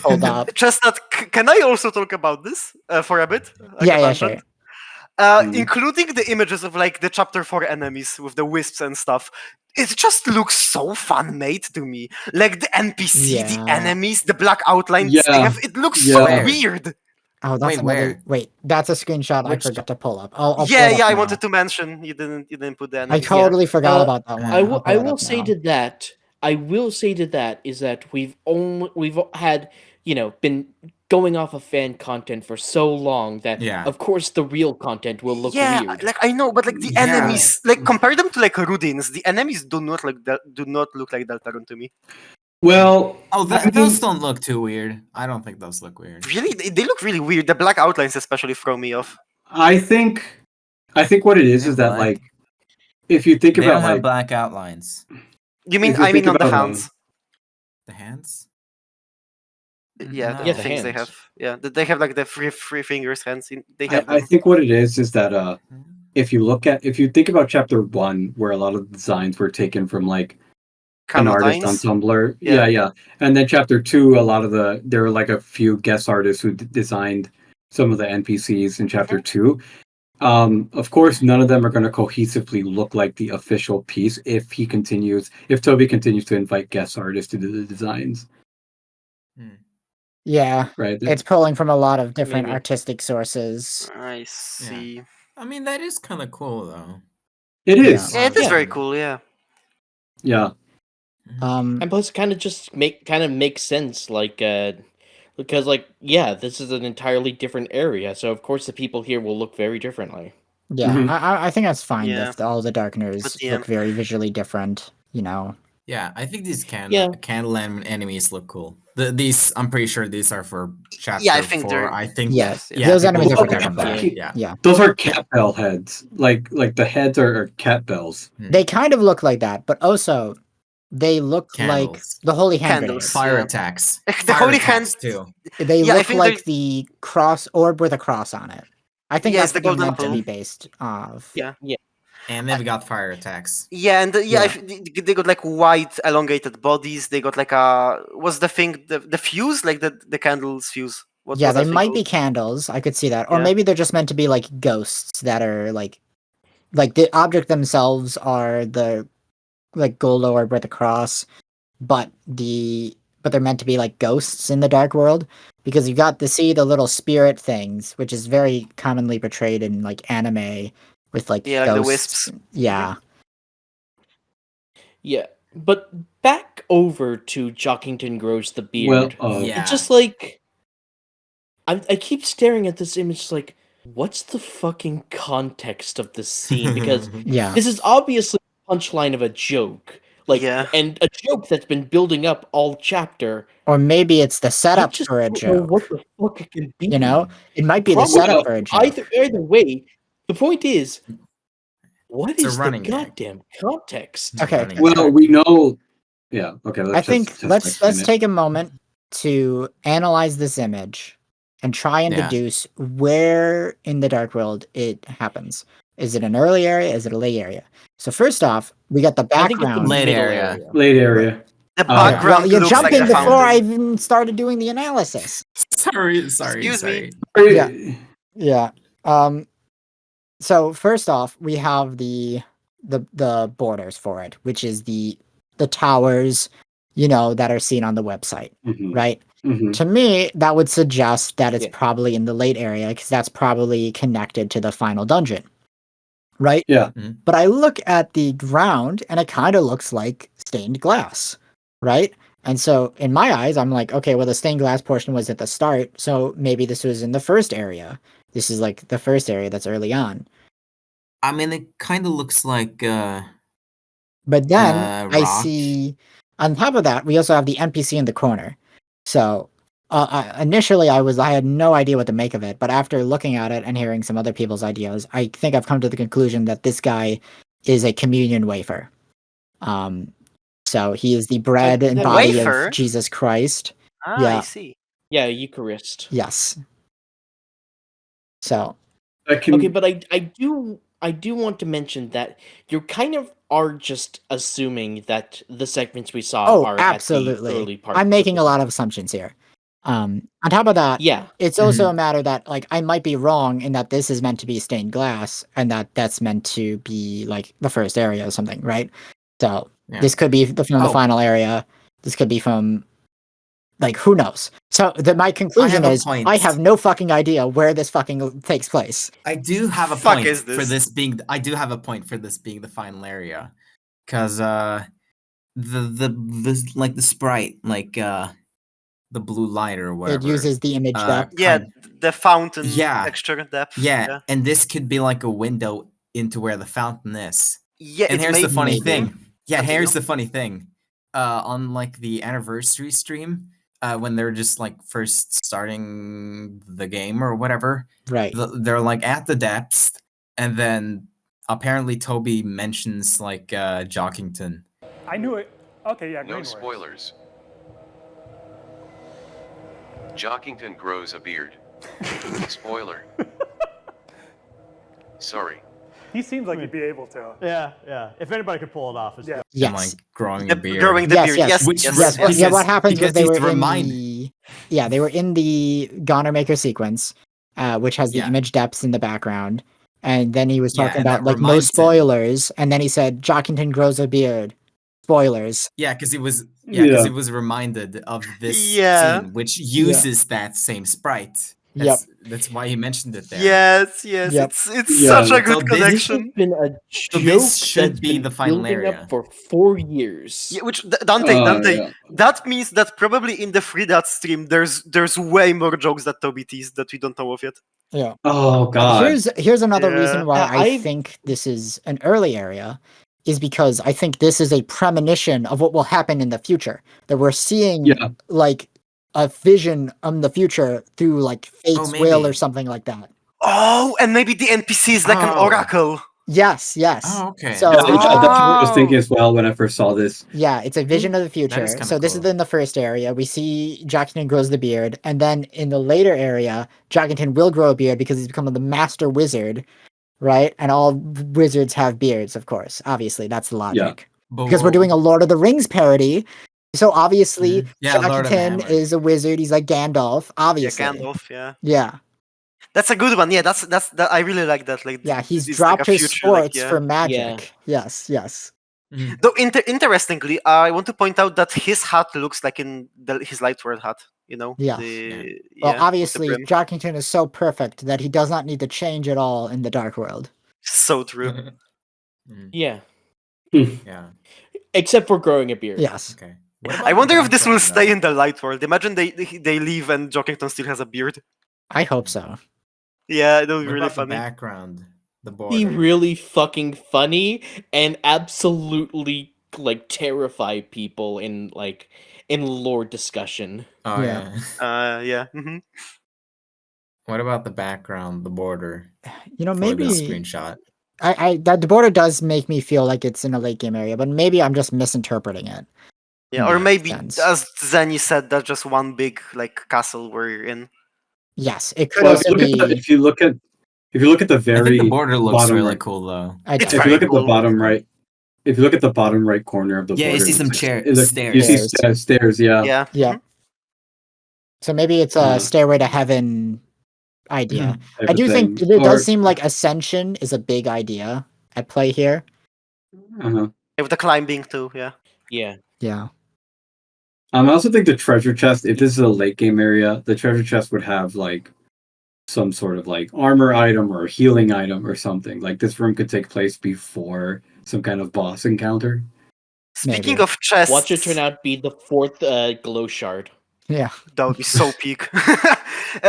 pulled up. Chestnut, can I also talk about this for a bit? Yeah, sure. Including the images of like the chapter 4 enemies with the wisps and stuff. It just looks so fan made to me. Like the NPC, the Yeah. enemies, the black outlines Yeah. they have. It looks Yeah. so Where? weird. Oh, that's Wait, Wait, that's a screenshot I Which- forgot to pull up. I'll pull Yeah, it up I now. wanted to mention you didn't put the I enemies. totally forgot Uh, about that one. I I'll will. pull I it will up say now. to that. I will say to that is that we've had been going off of fan content for so long that Yeah. of course the real content will look weird. Like I know, but like the Yeah. enemies, like compare them to like Rudins, the enemies do not look like Deltarune to me. well, Oh, I mean- those don't look too weird. I don't think those look weird. Really, they look really weird. The black outlines especially throw me off. I think what it is Yeah, that what? like if you think They about don't have like black outlines. You mean If you I mean think on the about, hands? The hands? Yeah, No. the Yeah, the things they hands. have. Yeah, they have like the three fingers hands. They have I them. think what it is that if you think about chapter 1 where a lot of the designs were taken from like an artist on Clementines. Tumblr. Yeah. Yeah. And then chapter 2, there were like a few guest artists who designed some of the NPCs in chapter 2. Of course, none of them are going to cohesively look like the official piece if Toby continues to invite guest artists to do the designs. Yeah, Right? it's pulling from a lot of different Maybe. artistic sources. I see. I mean, that is kind of cool, though. It is. Yeah, it is Yeah. very cool. Yeah. Yeah. And plus, kind of makes sense, like because this is an entirely different area, so of course the people here will look very differently. Yeah, Mhm. I think that's fine Yeah. if all the darkeners But, yeah. look very visually different. Yeah, I think these Yeah. candle enemies look cool. These, I'm pretty sure these are for chapter Yeah, I think 4. they're- I think. Yes, yeah, those people enemies are look for like chapter that. 4. Yeah. Yeah, Those are cat bell heads. Like the heads are cat bells. they kind of look like that, but also they look like Candles. the holy hand Candles. grenades. Fire Yeah. attacks. The Fire holy attacks, hand- too. They Yeah, I look think like they're- the cross orb with a cross on it. I think Yeah, that's it's the what they're golden meant to apple. be based off. Yeah. And they've got fire attacks. Yeah, and Yeah. they got like white elongated bodies. They got like what's the thing? The fuse, like the candles fuse. What Yeah, was they that thing might be called? candles. I could see that, or Yeah. maybe they're just meant to be like ghosts that are like the object themselves are the like gold orb with a cross, but they're meant to be like ghosts in the dark world because you got to see the little spirit things, which is very commonly portrayed in like anime with like Yeah, like the ghosts. wisps. Yeah, Yeah, but back over to Jockington grows the Well, beard. Yeah. It's just like I keep staring at this image like, what's the fucking context of this scene? Because yeah, this is obviously a punchline of a joke. Like, Yeah. and a joke that's been building up all chapter. or maybe it's the I setup just for a don't know joke. what the fuck it can be. You know, it might be the Probably setup for a joke. Either way, the point is, what It's a is the running gag. goddamn context? Okay. Running well, gag. we know. Yeah. Okay. I think just let's explain it. take a moment to analyze this image and try and Yeah. deduce where in the dark world it happens. Is it an early area? Is it a late area? So first off, we got the I think it's the background. Late middle area. Late area. The Oh, yeah. background Well, you're looks like jumping the before I fountain. even started doing the analysis. Sorry. Excuse me. Yeah. Yeah. So first off, we have the borders for it, which is the the towers, that are seen on the website, right? Mm-hmm. To me, that would suggest that it's Yeah. probably in the late area because that's probably connected to the final dungeon, right? Yeah. But I look at the ground and it kind of looks like stained glass, right? And so in my eyes, I'm like, okay, well, the stained glass portion was at the start, so maybe this was in the first area. This is like the first area that's early on. I mean, it kind of looks like But then I rock. see, on top of that, we also have the NPC in the corner. So initially, I had no idea what to make of it. But after looking at it and hearing some other people's ideas, I think I've come to the conclusion that this guy is a communion wafer. So he is the bread and body wafer? of Jesus Christ. I see. Yeah, Eucharist. Yes. So. Okay, but I do want to mention that you kind of are just assuming that the segments we saw are absolutely. at the early part. I'm making a lot of assumptions here. On top of that, yeah, it's also a matter that like I might be wrong in that this is meant to be stained glass and that's meant to be like the first area or something, right? So this could be from the final area. This could be from like who knows? So my conclusion is I have no fucking idea where this fucking takes place. I do have a point for this being. I do have a point for this being the final area, because the like the sprite, like the blue light or whatever. It uses the image depth. Yeah, the fountain texture depth. Yeah, and this could be like a window into where the fountain is. Yeah, and here's the funny thing. Yeah, Continue. here's the funny thing. On like the anniversary stream, when they're just like first starting the game or whatever, right? They're like at the depths, and then apparently Toby mentions like Jockington. I knew it. Okay, yeah. No spoilers. Jockington grows a beard. Spoiler. Sorry. He seems like he'd be able to. Yeah. If anybody could pull it off, it's yes. Like growing a beard. Growing the beard. Yes. Yeah, what happens was they were they were in the Goner Maker sequence, which has the image depths in the background. And then he was talking about like no spoilers, and then he said Jockington grows a beard. Spoilers. Yeah, because he was he was reminded of this scene, which uses that same sprite. That's why he mentioned it there. Yes. It's such a good connection. This has been a joke this should be the final area up for 4 years. Yeah, which Dante. That means that probably in the free dat stream, there's way more jokes that Toby teased that we don't know of yet. Yeah. Oh god. Here's another reason why I think this is an early area. Is because I think this is a premonition of what will happen in the future. That we're seeing like a vision of the future through like Fate's will or something like that. Oh, and maybe the NPC is like an oracle. Yes. Oh, okay. So that's what I was thinking as well when I first saw this. Yeah, it's a vision of the future. So this is in the first area. We see Jockington grows the beard, and then in the later area, Jockington will grow a beard because he's become the master wizard. Right? And all wizards have beards, of course. Obviously, that's the logic. Yeah. Because we're doing a Lord of the Rings parody. So obviously, Jockington is a wizard. He's like Gandalf, obviously. Yeah, Gandalf, Yeah. That's a good one. Yeah, that's I really like that. Like, he's dropped his sports for magic. Yeah. Yes. Though interestingly, I want to point out that his hat looks like in his Lightworld hat. You know. Yeah. Well, obviously, Jockington is so perfect that he does not need to change at all in the Dark World. So true. Yeah. Yeah. Except for growing a beard. Yes. Okay. I wonder if this will stay in the Light World. Imagine they leave and Jockington still has a beard. I hope so. Yeah, that would be really funny. The background, the border. Be really fucking funny and absolutely like terrify people in lore discussion. Oh yeah. Yeah. Mm-hmm. What about the background, the border? Maybe the screenshot. That the border does make me feel like it's in a late game area, but maybe I'm just misinterpreting it. Yeah, or maybe as Zeny said, that's just one big like castle we're in. Yes, it could also be. If you look at the very the border looks bottom really right, cool though. If you look at the bottom right, if you look at the bottom right corner of the border, you see some stairs. You see stairs, yeah. Yeah. So maybe it's a Stairway to Heaven idea. I do think it does seem like Ascension is a big idea at play here. Uh-huh. With the climbing too, yeah. Yeah. Yeah. I also think the treasure chest, if this is a late game area, the treasure chest would have like some sort of like armor item or healing item or something. Like this room could take place before some kind of boss encounter. Speaking Maybe. of chests, Watch it turn out to be the 4th glow shard. Yeah. that would be so peak.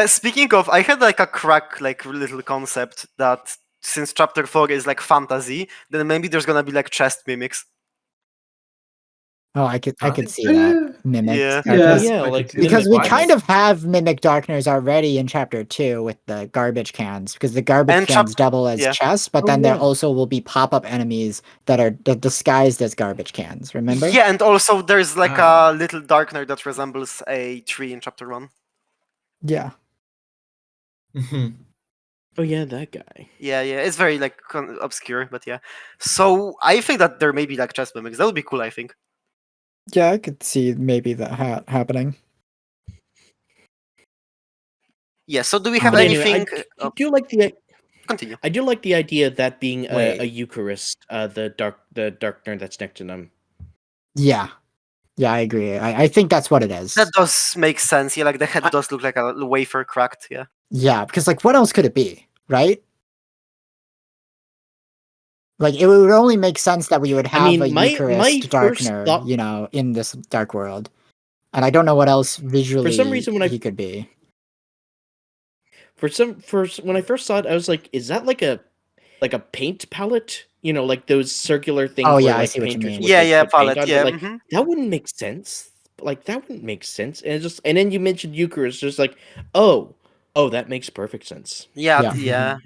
Speaking of, I had like a crack, like little concept that since chapter 4 is like fantasy, then maybe there's gonna be like chest mimics. Oh, I could see Eh, that mimic yeah. darkness. Yeah, I could like see Because that. we Why kind not? of have mimic darkness already in chapter 2 with the garbage cans, because the garbage And cans double as yeah. chests, but Oh, then there yeah. also will be pop-up enemies that are disguised as garbage cans. Remember? Yeah, and also there's like Ah. a little darkner that resembles a tree in chapter 1. Yeah. Oh yeah, that guy. Yeah, it's very like obscure, but yeah. So I think that there may be like chest mimics. That would be cool, I think. Yeah, I could see maybe that happening. Yeah. So do we have But anyway, anything? I do like the Continue. I do like the idea of that being Wait. a Eucharist, the darkner that's next to them. Yeah. Yeah, I agree. I think that's what it is. That does make sense. Yeah, like the head I- does look like a wafer cracked. Yeah. Yeah, because like what else could it be, right? Like it would only make sense that we would have mean, a my Eucharist first darkner, thought- you know, in this dark world. And I don't know what else visually reason, when he could be. when I first saw it, I was like, is that like a paint palette? You know, like those circular things Oh, where yeah, I like see what you painters mean. would, Yeah, like, yeah, put paint palette. on, Yeah. but, like, mhm. that wouldn't make sense. Like that wouldn't make sense. And then you mentioned Eucharist, just like, oh, that makes perfect sense. Yeah. Yeah.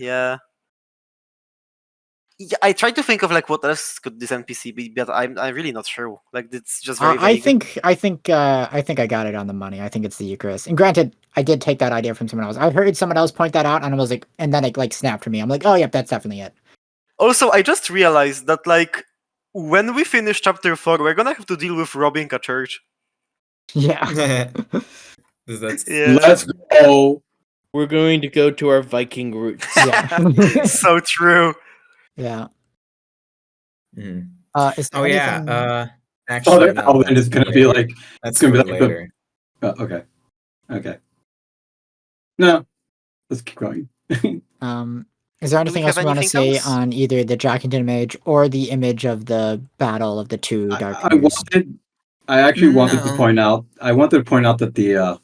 Yeah, I tried to think of like what else could this NPC be, but I'm really not sure. Like it's just very I vague. think I got it on the money. I think it's the Eucharist. And granted, I did take that idea from someone else. I heard someone else point that out, and I was like, and then it like snapped for me. I'm like, oh yep, that's definitely it. Also, I just realized that like when we finish chapter 4, we're gonna have to deal with robbing a church. Yeah. That's Yeah. Let's go. We're going to go to our Viking roots. Yeah. So true. Yeah. Mhm. Is there Oh yeah. anything... Oh, Actually, that no, Alvin is gonna be like. that's gonna be for like the- later. Okay. Okay. No. Let's keep going. Is there anything have else we want to anything say else? on either the Jackington image or the image of the battle of the two darkners? I actually wanted to No. point out. I wanted to point out that the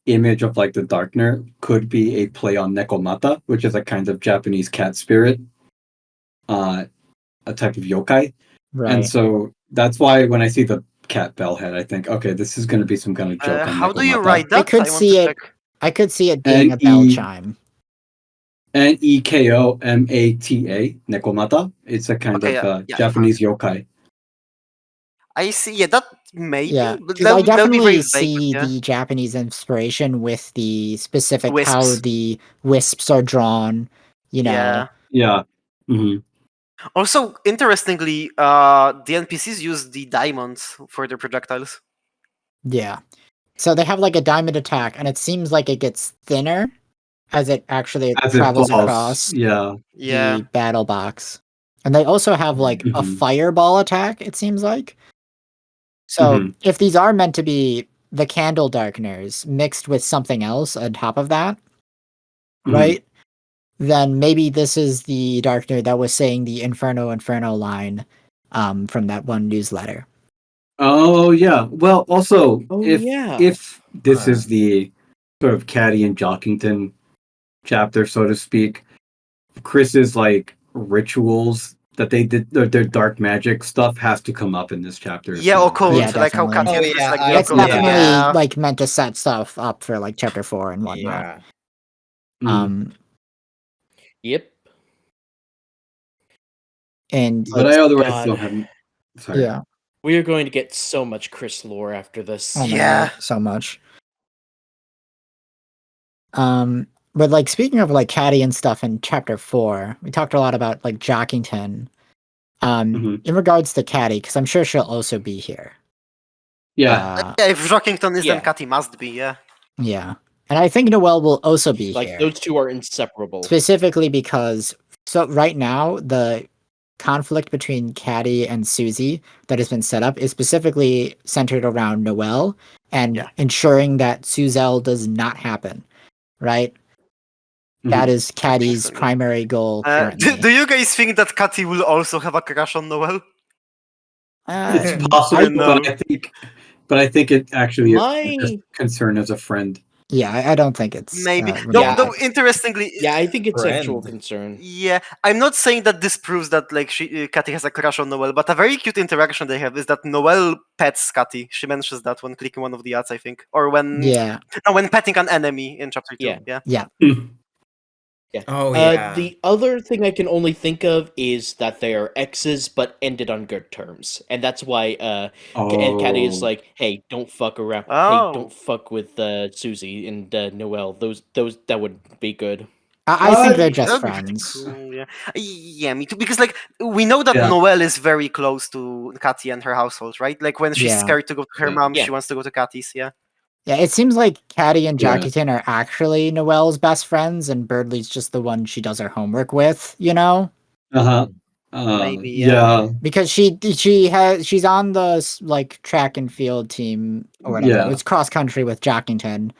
image of like the darkner could be a play on Nekomata, which is a kind of Japanese cat spirit, a type of yokai. Right. And so that's why when I see the cat bell head, I think, okay, this is going to be some kind of joke on How do you Nekomata. write that? I could want see to it. check. I could see it being a bell N-E- chime. Nekomata, Nekomata. It's a kind Okay, of yeah, Japanese yokai. I see. Yeah, that maybe. Yeah, But because I that would be very definitely vague, see but yeah. the Japanese inspiration with the specific how Wisps. the wisps are drawn. You know. Yeah. Yeah. hmm Also, interestingly, the NPCs use the diamonds for their projectiles. Yeah. So they have like a diamond attack, and it seems like it gets thinner as it actually As it travels falls. across Yeah. Yeah. the battle box. And they also have like a Mhm. fireball attack, it seems like. So Mhm. if these are meant to be the candle darkeners mixed with something else on top of that, Mhm. right? Then maybe this is the darkener that was saying the Inferno line from that one newsletter. Oh yeah. Well, also, Oh, if yeah. this Huh. is the sort of Caddy and Jockington chapter, so to speak, Chris's like rituals that they did, their dark magic stuff has to come up in this chapter. as Yeah, well, occult. Yeah, right? like how definitely. Katia Oh, and Chris yeah, like the I- That's occult. definitely Yeah. like meant to set stuff up for like chapter 4 and whatnot. Yeah. Mhm. Yep. And But like, I otherwise God. don't have. Sorry. yeah, We are going to get so much Chris lore after this. oh my Yeah. God, so much. But like speaking of like Caddy and stuff in chapter 4, we talked a lot about like Jockington. Mhm. In regards to Caddy, because I'm sure she'll also be here. Yeah. Yeah, if Jockington is, Yeah. then Katy must be. Yeah. Yeah. And I think Noelle will also be Like here. those two are inseparable. Specifically because so right now the conflict between Caddy and Susie that has been set up is specifically centered around Noelle and ensuring that Suzelle does not happen, right? That is Caddy's primary goal currently. Do you guys think that Cathy will also have a crush on Noelle? It's possible, but I think it actually is just concern as a friend. Yeah, I don't think it's maybe. Though interestingly, I think it's sexual concern. Yeah, I'm not saying that this proves that like Cathy has a crush on Noelle, but a very cute interaction they have is that Noelle pets Cathy. She mentions that when clicking one of the ads, I think, or when when petting an enemy in chapter 2. Yeah. Oh yeah. The other thing I can only think of is that they are exes, but ended on good terms, and that's why Caddy is like, "Hey, don't fuck around. Hey, don't fuck with Susie and Noelle. Those that would be good." I think they're just friends. Cool, yeah, me too. Because like we know that Noelle is very close to Cathy and her household, right? Like when she's scared to go to her mom, she wants to go to Cathy's. Yeah, it seems like Caddy and Jackington are actually Noelle's best friends, and Birdley's just the one she does her homework with, you know? Maybe, because she's on the like track and field team or whatever. It's cross country with Jackington.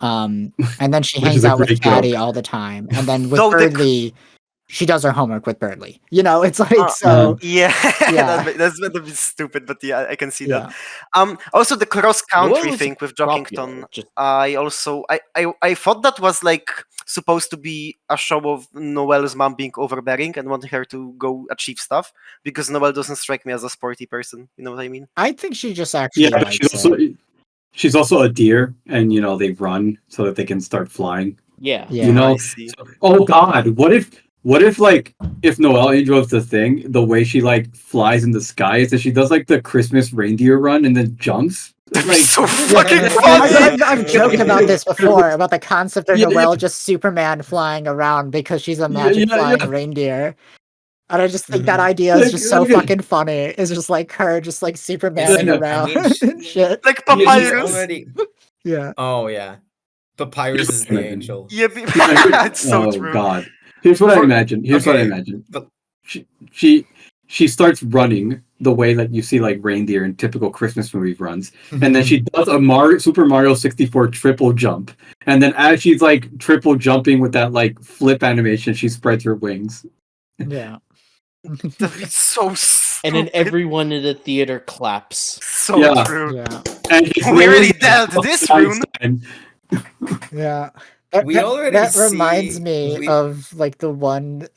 And then she hangs out with Caddy all the time. And then with Birdley, she does her homework with Birdley. You know, it's like that's meant to be stupid, but I can see that. Also the cross country thing with Jockington. I thought that was like supposed to be a show of Noelle's mom being overbearing and wanting her to go achieve stuff, because Noelle doesn't strike me as a sporty person. You know what I mean? I think she just actually likes she's also a deer, and you know they run so that they can start flying. You know. Oh God, what if like if Noelle enjoys the thing, the way she like flies in the sky is that she does like the Christmas reindeer run and then jumps? Like so fucking funny. I've joked about this before, about the concept of Noelle just Superman flying around because she's a magic flying reindeer. And I just think that idea is just so fucking funny. It's just like her just like Supermaning around and shit. Like Papyrus. Yeah. Oh yeah. Papyrus is the angel. Yeah, it's so true. God. Here's what I imagine. what I imagine. She starts running the way that you see like reindeer in typical Christmas movie runs, and then she does a Super Mario 64 triple jump, and then as she's like triple jumping with that like flip animation, she spreads her wings. Yeah. It's so stupid. And then everyone in the theater claps. So true. Yeah. And we really dealt this rune. Yeah. That reminds me of like the one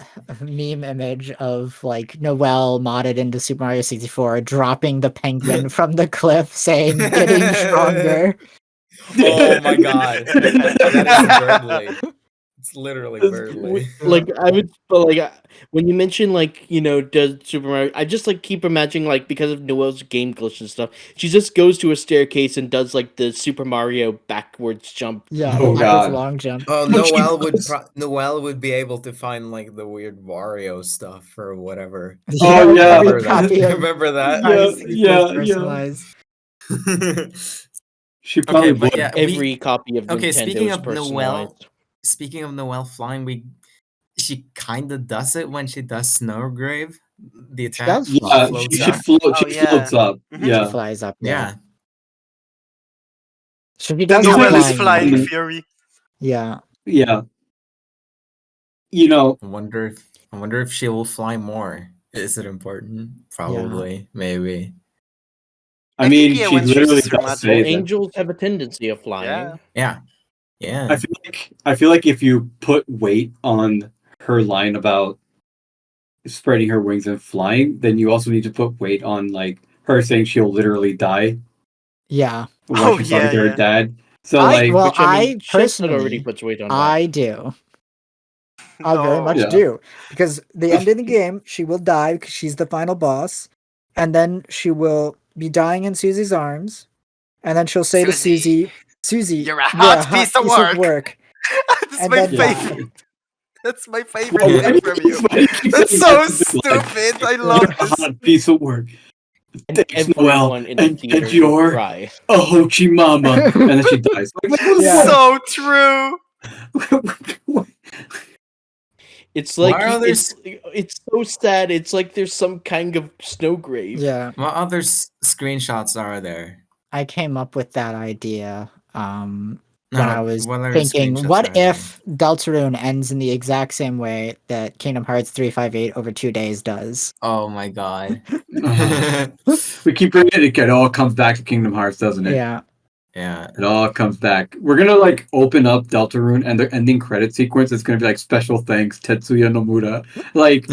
meme image of like Noelle modded into Super Mario 64 dropping the penguin from the cliff saying getting stronger. Oh my God. That is Birdley. It's literally Birdley. Like I would like when you mention like, you know, does Super Mario, I just like keep imagining like because of Noelle's game glitch and stuff, she just goes to a staircase and does like the Super Mario backwards jump. Yeah, long jump. Oh, Noelle would be able to find like the weird Wario stuff or whatever. Oh yeah, remember that? Yeah. She probably would. Yeah, every copy of Nintendo speaking is of personalized. Speaking of Noelle flying, she kind of does it when she does Snowgrave. The attack. She floats up. Yeah. She flies up. Yeah. She does Noelle's flying fury. Yeah. Yeah. You know. I wonder if she will fly more. Is it important? Probably. Maybe. I mean, she literally does say angels have a tendency of flying. Yeah. I feel like if you put weight on her line about spreading her wings and flying, then you also need to put weight on like her saying she'll literally die. Yeah. When she's talking to her dad. So I personally already puts weight on that. I do. I very much do. Because the end of the game, she will die because she's the final boss, and then she will be dying in Susie's arms, and then she'll say to Susie, "Susie, you're a hot piece of work." That's my favorite. That's my favorite thing from you. That's so stupid. I love this. A hot piece of work. And everyone in the theater and you're cry. A hoochie mama. And then she dies. So true. It's like Why are there it's so sad. It's like there's some kind of snow grave. Yeah. What other screenshots are there? I came up with that idea when No, I was what other thinking, screenshots what are there? if Deltarune ends in the exact same way that Kingdom Hearts 358 over 2 days does? Oh my god. We keep bringing it all comes back to Kingdom Hearts, doesn't it? Yeah. Yeah. It all comes back. We're gonna like open up Deltarune and the ending credit sequence is gonna be like special thanks Tetsuya Nomura. Like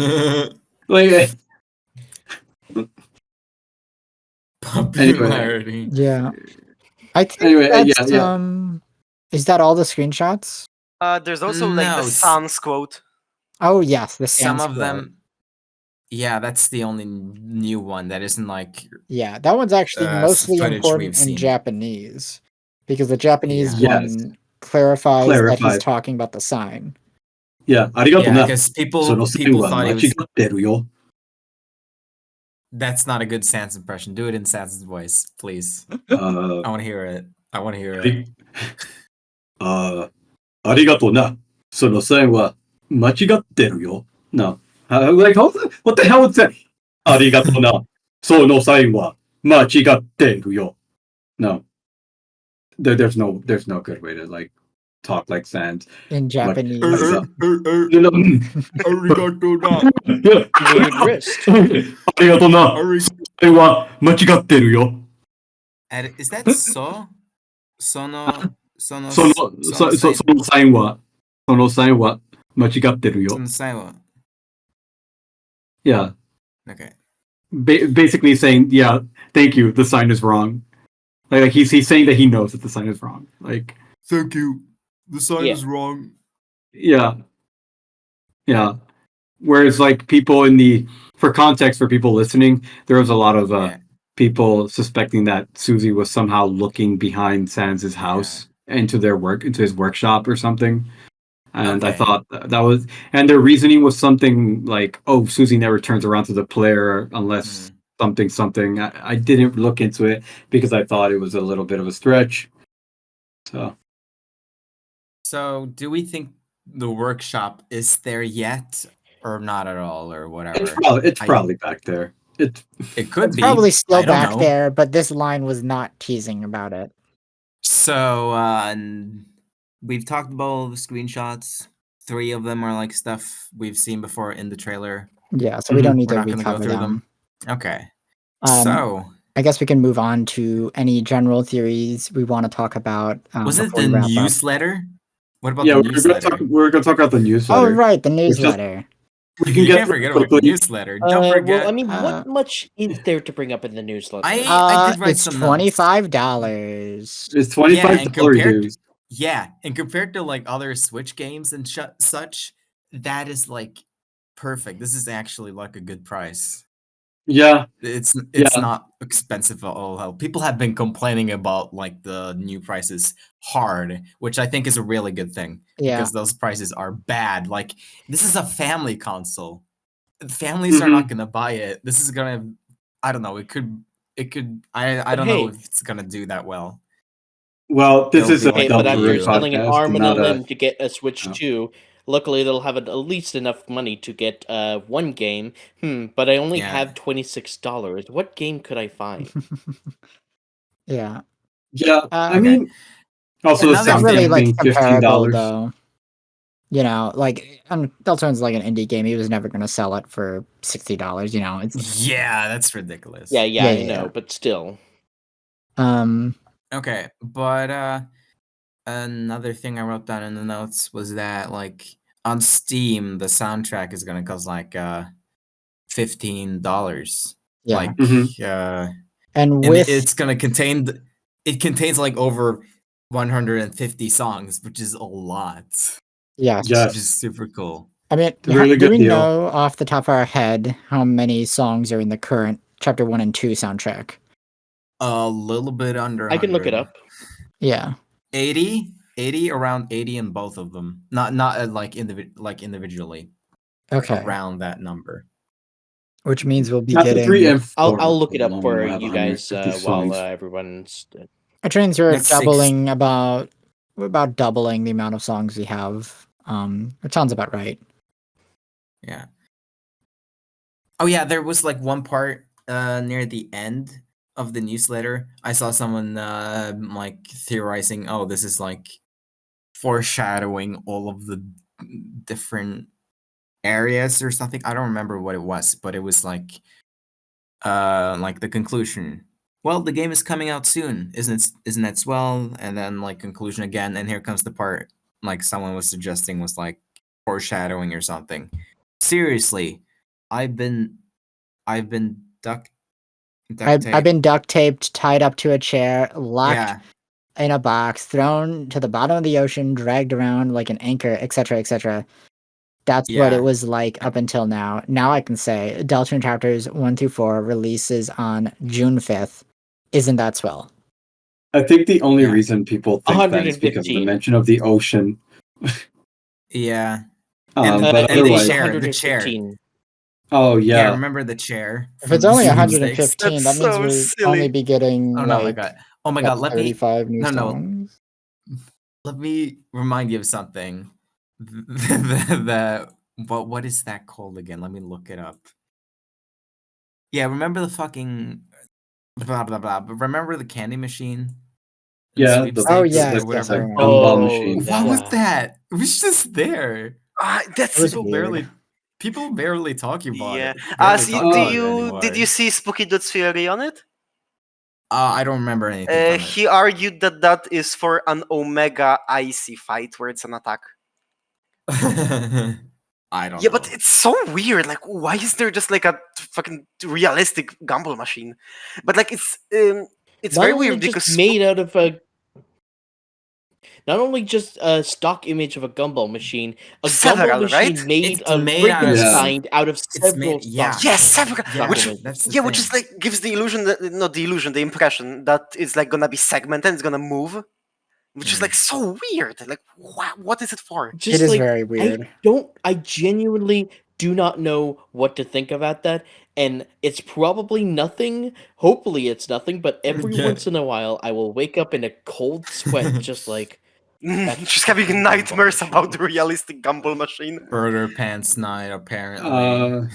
Popularity. Yeah. I think Anyway, that's yeah. is that all the screenshots? There's also like No, the Sans quote. Oh yes, the Some Sans of quote. them. Yeah, that's the only new one that isn't like. Yeah, that one's actually mostly footage important we've in seen. Japanese because the Japanese Yeah. one clarifies that he's Clarified. talking about the sign. Yeah, arigato Yeah, na. because people Sono thought it was. machigateru yo. That's not a good Sans impression. Do it in Sans's voice, please. I want to hear it. I want to hear it. ありがとうな。その線は間違ってるよ。No. Like, what the hell is that? ありがとうな。その線は間違ってるよ. No. There's no good way to like talk like Sans. In Japanese. Arigato na. wrist. ありがとうな。線は間違ってるよ。Is that so? Sono そのサインは間違ってるよ。そのサインは Yeah. Okay. Basically saying, yeah, thank you, the sign is wrong. Like he's saying that he knows that the sign is wrong. Like, thank you, the sign Yeah. is wrong. Yeah. Yeah. Whereas like people for context for people listening, there was a lot of people suspecting that Susie was somehow looking behind Sans' house into his workshop or something. And I thought that was, and their reasoning was something like, oh, Susie never turns around to the player unless something. I didn't look into it because I thought it was a little bit of a stretch. So do we think the workshop is there yet or not at all or whatever? It's probably back there. It could be. Probably still back know. there, but this line was not teasing about it. So we've talked about all the screenshots. 3 of them are like stuff we've seen before in the trailer. Yeah, so we don't need We're to not gonna go recover through them. Okay. So I guess we can move on to any general theories we want to talk about. Was it the newsletter? What about the newsletter? We're going to talk about the newsletter. Oh, right, the newsletter. You can't forget about the newsletter. Don't forget. Well, I mean, what much is there to bring up in the newsletter? I did write it's some $25. It's $25. Yeah, and compared to like other Switch games and such, that is like perfect. This is actually like a good price. Yeah, it's not expensive at all. People have been complaining about like the new prices hard, which I think is a really good thing because those prices are bad. Like this is a family console. Families are not gonna buy it. This is gonna, I don't know. It could. I don't know if it's gonna do that well. Well, this is but after selling an arm and a limb to get a Switch 2, luckily they'll have at least enough money to get one game. But I only have $26. What game could I find? Yeah, I mean, also it's not really like comparable though. You know, like Deltarune's like an indie game. He was never going to sell it for $60. You know, that's ridiculous. Yeah, I know, but still. Okay, but another thing I wrote down in the notes was that like on Steam the soundtrack is gonna cost like $15. Yeah. Like and it's gonna contains like over 150 songs, which is a lot. Yeah, which is super cool. I mean, do we know off the top of our head how many songs are in the current Chapter 1 and 2 soundtrack? A little bit under 100. I can look it up. Yeah. 80, around 80 in both of them. Not like individually. Okay. Around that number. Which means we'll be getting. I'll look it up for you guys while everyone's. Trains are doubling about doubling the amount of songs we have. It sounds about right. Yeah. Oh yeah, there was like one part near the end of the newsletter. I saw someone like theorizing, oh, this is like foreshadowing all of the different areas or something. I don't remember what it was, but it was like the conclusion. Well, the game is coming out soon, isn't it swell? And then like conclusion again, and here comes the part like someone was suggesting was like foreshadowing or something. Seriously, I've been duct I've taped. been duct taped, tied up to a chair, locked Yeah, in a box, thrown to the bottom of the ocean, dragged around like an anchor, etc., etc. That's what yeah. it was like up until now. Now I can say Deltarune chapters 1 through 4 releases on June 5th. Isn't that swell? I think the only Yeah. reason people think that is because of the 115. mention of the ocean. Yeah. But and otherwise, the chair. oh Yeah, yeah, remember the chair? If from it's only the sweepstakes? 115, That's that means so we'll silly. only be getting Oh no, my like god. Oh my god, let me 35 new no. songs. Let me remind you of something. What is that called again? Let me look it up. Yeah, remember the fucking blah blah blah. But remember the candy machine? In yeah. sweepstakes Oh, The, yes, or yes, I whatever. remember. gumball Oh, machine. What was that. that? It was just there. That's It was People weird. barely talk about yeah. it. Barely So talk Oh. about it did anymore. you see Spooky Dude's theory on it? I don't remember anything from it. He argued that is for an Omega Icy fight where it's an attack. I don't Yeah, know. but it's so weird. Like, why is there just like a fucking realistic gumball machine? But like, it's Not very only weird just because made out of a. Not only just a stock image of a gumball machine, a Several, gumball machine right? made It's of made out of Frankenstein out of it's made- several yeah. stock. Yes, several. Yeah, Which that's the which is thing. like gives the illusion that not the illusion, the impression that it's like gonna be segmented, and it's gonna move, which is like so weird. Like, what is it for? Just It is like very weird. I genuinely do not know what to think about that, and it's probably nothing. Hopefully it's nothing, but every Yeah. once in a while I will wake up in a cold sweat just like that Just fucking having gumball nightmares machine. about the realistic gumball machine. Burger Pants Night, apparently.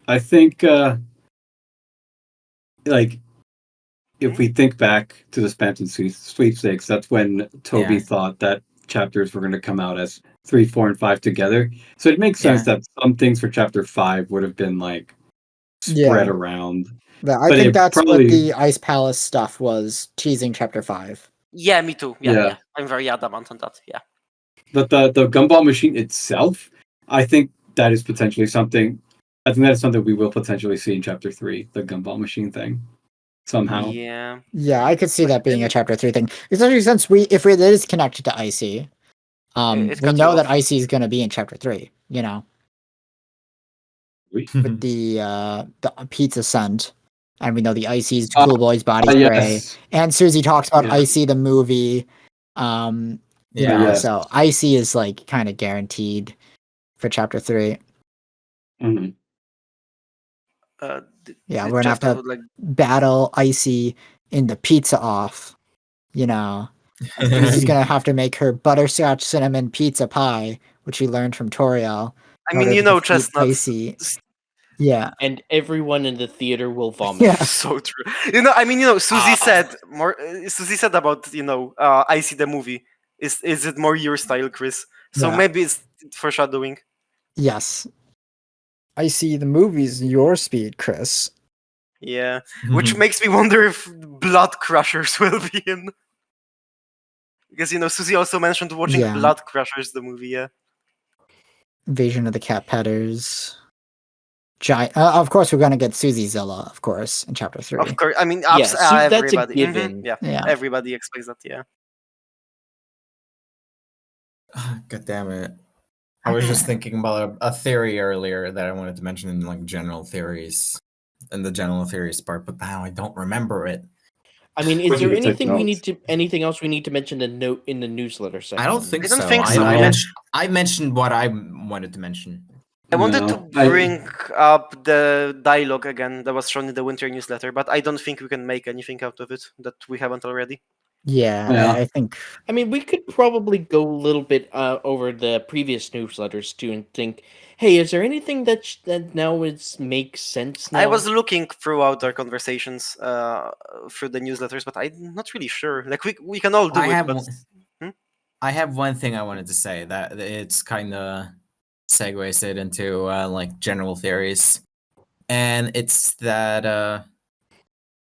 I think like if we think back to the Spamton sweepstakes, that's when Toby Yeah. thought that chapters were going to come out as 3, 4, and 5 together. So it makes sense that some things for chapter 5 would have been like spread around. I But think it that's probably- what the Ice Palace stuff was teasing chapter 5. Yeah, me too. Yeah, Yeah. yeah. I'm very adamant on that. Yeah. But the gumball machine itself, I think that is potentially something. I think that is something we will potentially see in chapter 3, the gumball machine thing, somehow. Yeah. Yeah, I could see But that being a then- chapter 3 thing. Especially since if it is connected to Icy, It we cuts know you that off. Icy is going to be in chapter 3, you know, with the pizza scent. And we know the Icy's Cool Boy's body spray. Yes. And Susie talks about Yeah. Icy the movie. You Yeah. know, Yes. so Icy is like kind of guaranteed for chapter 3. Mm-hmm. Yeah, we're gonna have to like battle Icy in the pizza off. You know, Susie's gonna have to make her butterscotch cinnamon pizza pie, which we learned from Toriel. I mean, you know, Chestnut. Icy. Yeah, And everyone in the theater will vomit. yeah, So true. I mean, Susie said more. Susie said about I see the movie. Is it more your style, Chris? So Yeah. maybe it's foreshadowing. yes. Icy the movie's your speed, Chris. Yeah, which makes me wonder if Blood Crushers will be in. Because Susie also mentioned watching Yeah. Blood Crushers, the movie. Yeah. Invasion of the Cat Petters. Giant. Of course, we're gonna get Susie Zilla, of course, in chapter 3. Of course. I mean, Yeah, so that's a everybody. given. Yeah. Yeah. Everybody expects that. Yeah. God damn it. I was just thinking about a theory earlier that I wanted to mention in like general theories. In the general theories part, but now I don't remember it. I mean, is What do there you take anything else we need to mention in the newsletter section? I don't think I don't so. think so. I mentioned what I wanted to mention. I wanted to No, bring up the dialogue again that was shown in the winter newsletter, but I don't think we can make anything out of it that we haven't already. Yeah. I think. I mean, we could probably go a little bit over the previous newsletters too, and think, hey, is there anything that now makes sense now? I was looking throughout our conversations through the newsletters, but I'm not really sure. Like we can all do it, but I have one thing I wanted to say that it's kind of segues it into like general theories, and it's that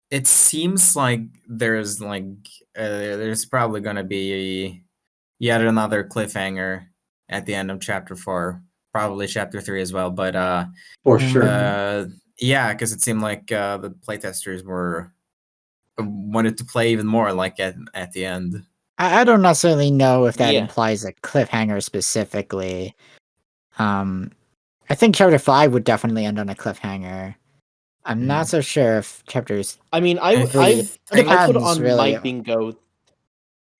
it seems like there's probably gonna be yet another cliffhanger at the end of chapter 4, probably chapter 3 as well. But for sure, yeah, because it seemed like the playtesters wanted to play even more, like at the end. I don't necessarily know if that Yeah. implies a cliffhanger specifically. I think chapter 5 would definitely end on a cliffhanger. I'm not so sure if chapters. I mean, I I put on really. my bingo.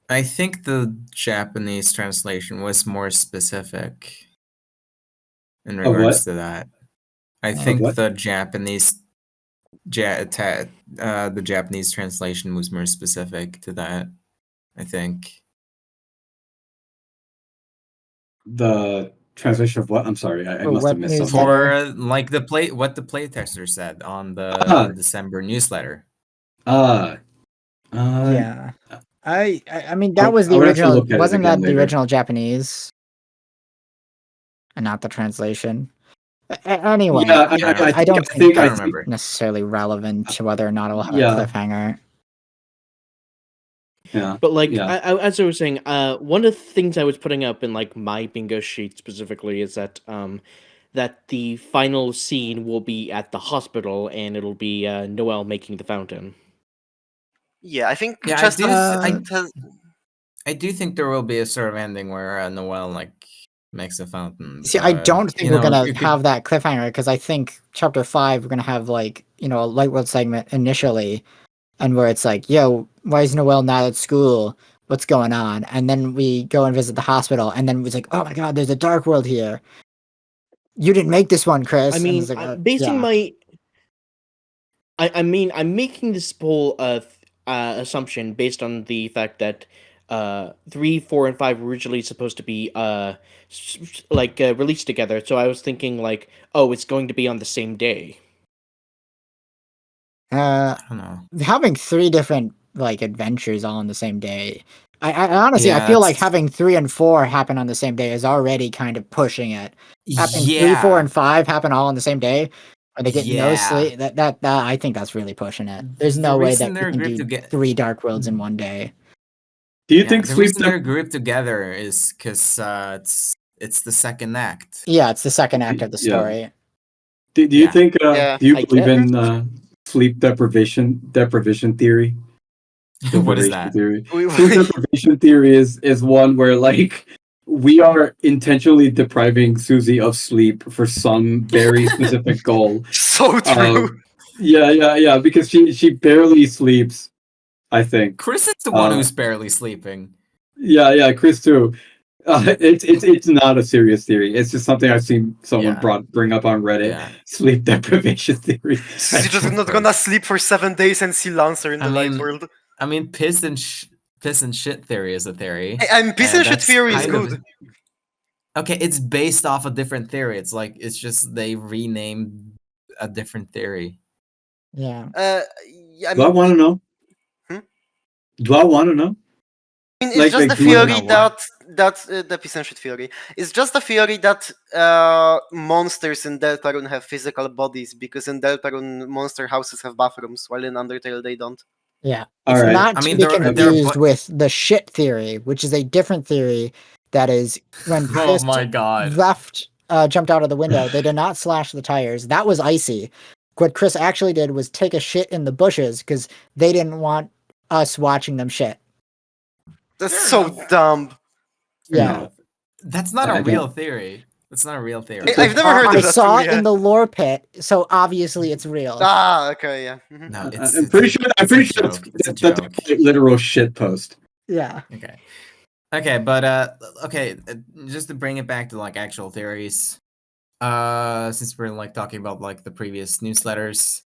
I think the Japanese translation was more specific in Of regards what? to that. I Of think what? the Japanese the Japanese translation was more specific to that. I think. The translation of what? I'm sorry, I For must have what missed something. newsletter? For like what the playtester said on the December newsletter. Yeah. I mean that was the I would have to original. look at it Wasn't again that the later. original Japanese? And not the translation. Anyway, Yeah, I don't think I that's remember. necessarily relevant to whether or not it'll have a Yeah. cliffhanger. Yeah, But like, yeah. as I was saying, one of the things I was putting up in like my bingo sheet specifically is that that the final scene will be at the hospital, and it'll be Noelle making the fountain. yeah, I think Yeah, Chestnut I do think there will be a sort of ending where Noelle like makes a fountain. See, I don't think you we're know, gonna it could- have that cliffhanger because I think chapter 5 we're gonna have like a light world segment initially, and where it's like, yo, why is Noelle not at school? What's going on? And then we go and visit the hospital, and then it's like, oh my god, there's a dark world here. You didn't make this one, Chris. I And mean, it's like, basing yeah. my. I'm making this whole assumption based on the fact that 3, 4, and 5 were originally supposed to be released together. So I was thinking like, oh, it's going to be on the same day. I don't know. Having 3 different like adventures all on the same day. I honestly, I Yeah, feel like having 3 and 4 happen on the same day is already kind of pushing it. Having 3, 4, and 5 happen all on the same day, or they get no sleep. That I think that's really pushing it. There's no way that you can do 3 dark worlds in one day. Do you think the sleep? reason they're grouped together is because it's the second act. Yeah, it's the second act of the Yeah. story. Do you think? Yeah, do you I believe guess. in sleep deprivation theory? What is Deprivation that? theory. Sleep deprivation theory is one where like we are intentionally depriving Susie of sleep for some very specific goal. So true. Yeah, because she barely sleeps, I think. Chris is the one who's barely sleeping. Yeah, Chris too. It's not a serious theory. It's just something I've seen someone bring up on Reddit. Yeah. Sleep deprivation theory. She's just not gonna sleep for 7 days and see Lancer in the light world. I mean, piss and shit theory is a theory. And piss and shit theory is good. Okay, it's based off a different theory. It's like it's just they renamed a different theory. Yeah. Yeah, Do I want to know? Do I want to know? I mean, it's just the theory that the piss and shit theory. It's just a theory that monsters in Deltarune have physical bodies because in Deltarune monster houses have bathrooms, while in Undertale they don't. Yeah, All it's right. not to be confused with the shit theory, which is a different theory. That is when Chris jumped out of the window. They did not slash the tires. That was icy. What Chris actually did was take a shit in the bushes because they didn't want us watching them shit. That's so dumb. Yeah, that's not a real theory. That's not a real theory. I've never heard of that. I saw it in the lore pit, so obviously it's real. Ah, okay, yeah. Mm-hmm. No, I'm pretty sure that's a quite literal shit post. Yeah. Okay, but just to bring it back to like actual theories, since we're like talking about like the previous newsletters,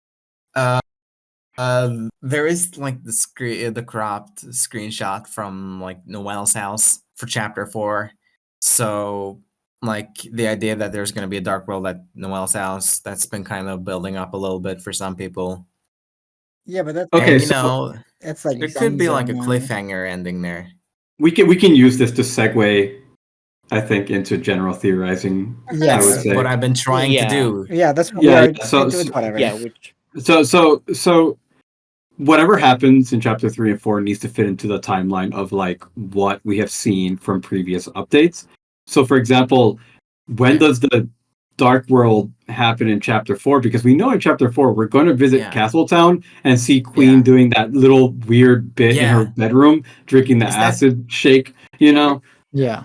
There is like the cropped screenshot from like Noel's house for chapter 4. So like the idea that there's going to be a dark world at Noel's house, that's been kind of building up a little bit for some people. Yeah, but that's Okay, And, so it's like there could be like a Zenzo. cliffhanger ending there. we can use this to segue, I think, into general theorizing. Yeah, I would That's say. what I've been trying to do. Yeah, that's Yeah, so- it's whatever. Yeah, which So whatever happens in chapter 3 and 4 needs to fit into the timeline of like what we have seen from previous updates. So for example, when does the Dark World happen in chapter 4? Because we know in chapter 4 we're going to visit Castletown and see Queen doing that little weird bit in her bedroom, drinking the acid shake, you know? Yeah.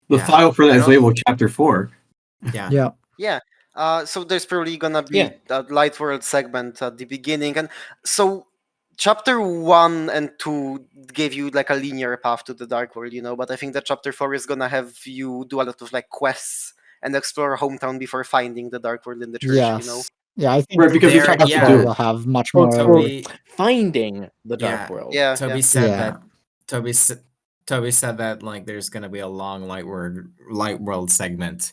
The file for that is labeled chapter 4. Yeah. Yeah. So there's probably gonna be a light world segment at the beginning, and so chapter 1 and 2 gave you like a linear path to the dark world, but I think that chapter 4 is gonna have you do a lot of like quests and explore hometown before finding the dark world in the church. Yeah, I think because chapter 4 will have much more finding the dark world. Toby said that like there's gonna be a long light world segment,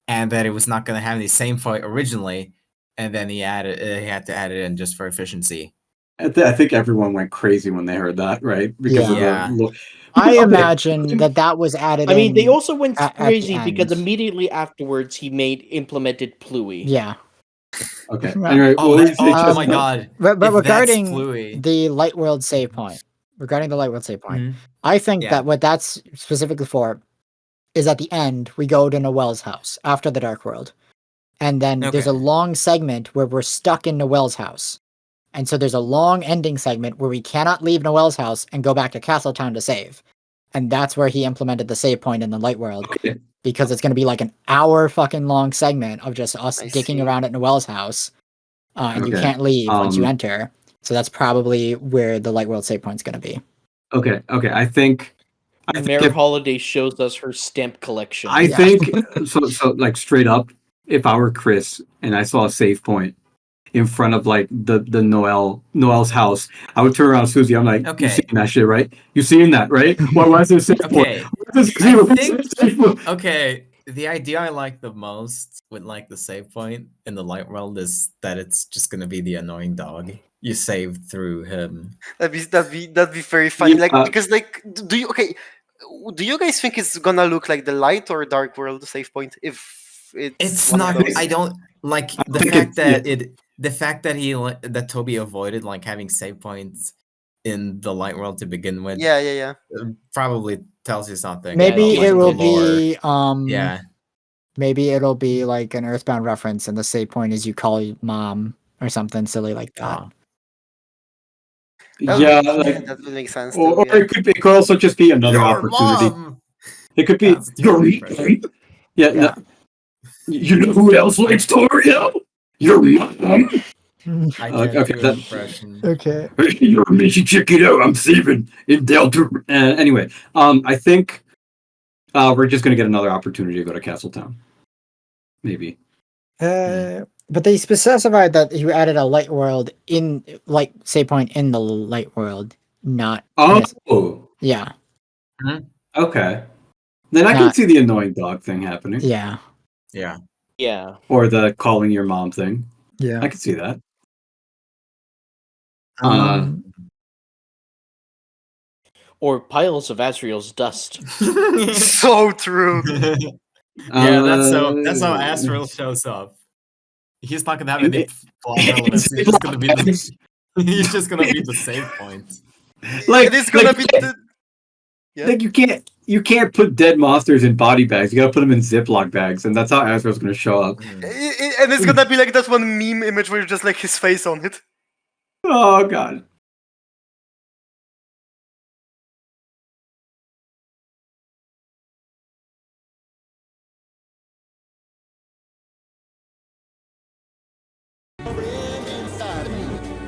and that it was not gonna have the same fight originally, and then he had to add it in just for efficiency. I think everyone went crazy when they heard that, right? Because of the I imagine that was added. I mean, they also went at crazy the because end. immediately afterwards he implemented Pluie. Yeah. Okay. Anyway, oh my god! But If regarding that's Pluie. the light world save point, I think that what that's specifically for is at the end we go to Noelle's house after the dark world, and then there's a long segment where we're stuck in Noelle's house, and so there's a long ending segment where we cannot leave Noelle's house and go back to Castletown to save, and that's where he implemented the save point in the light world. Because it's going to be like an hour fucking long segment of just us dicking around at Noelle's house, and you can't leave once you enter. So that's probably where the light world save point's going to be. Okay. I think Mary Holiday shows us her stamp collection. I think so. Like straight up, if I were Chris and I saw a save point in front of like the Noel's house, I would turn around to Susie. I'm like, you seeing that shit, right? You seeing that, right? Why is there a save point? Okay, the idea I like the most with like the save point in the light world is that it's just gonna be the annoying dog. You save through him. That'd be very funny. Because do you guys think it's gonna look like the light or dark world save point? If it's not, I don't like the fact that that Toby avoided like having save points in the light world to begin with. Yeah. Probably tells you something. Maybe about, it will lore. be maybe it'll be like an Earthbound reference, and the save point is you call your mom or something silly like that. That would make sense. Or it could also just be another opportunity. Mom! It could be your no. You know who else likes Torio? Your mom. I can't do an impression. Okay. You should check it out. I'm saving in Deltarune. Anyway, I think we're just gonna get another opportunity to go to Castletown. Maybe. But they specified that you added a light world save point in the light world, not. Yeah. Okay. Then I can see the annoying dog thing happening. Yeah. Or the calling your mom thing. Yeah. I can see that. Or piles of Asriel's dust. So true. That's how Asriel shows up. He's not gonna have any plot relevance. He's just gonna be the save point. Like it's gonna be like you can't put dead monsters in body bags. You gotta put them in Ziploc bags, and that's how Asriel's gonna show up. And it's gonna be like that one meme image where it's just like his face on it. Oh god.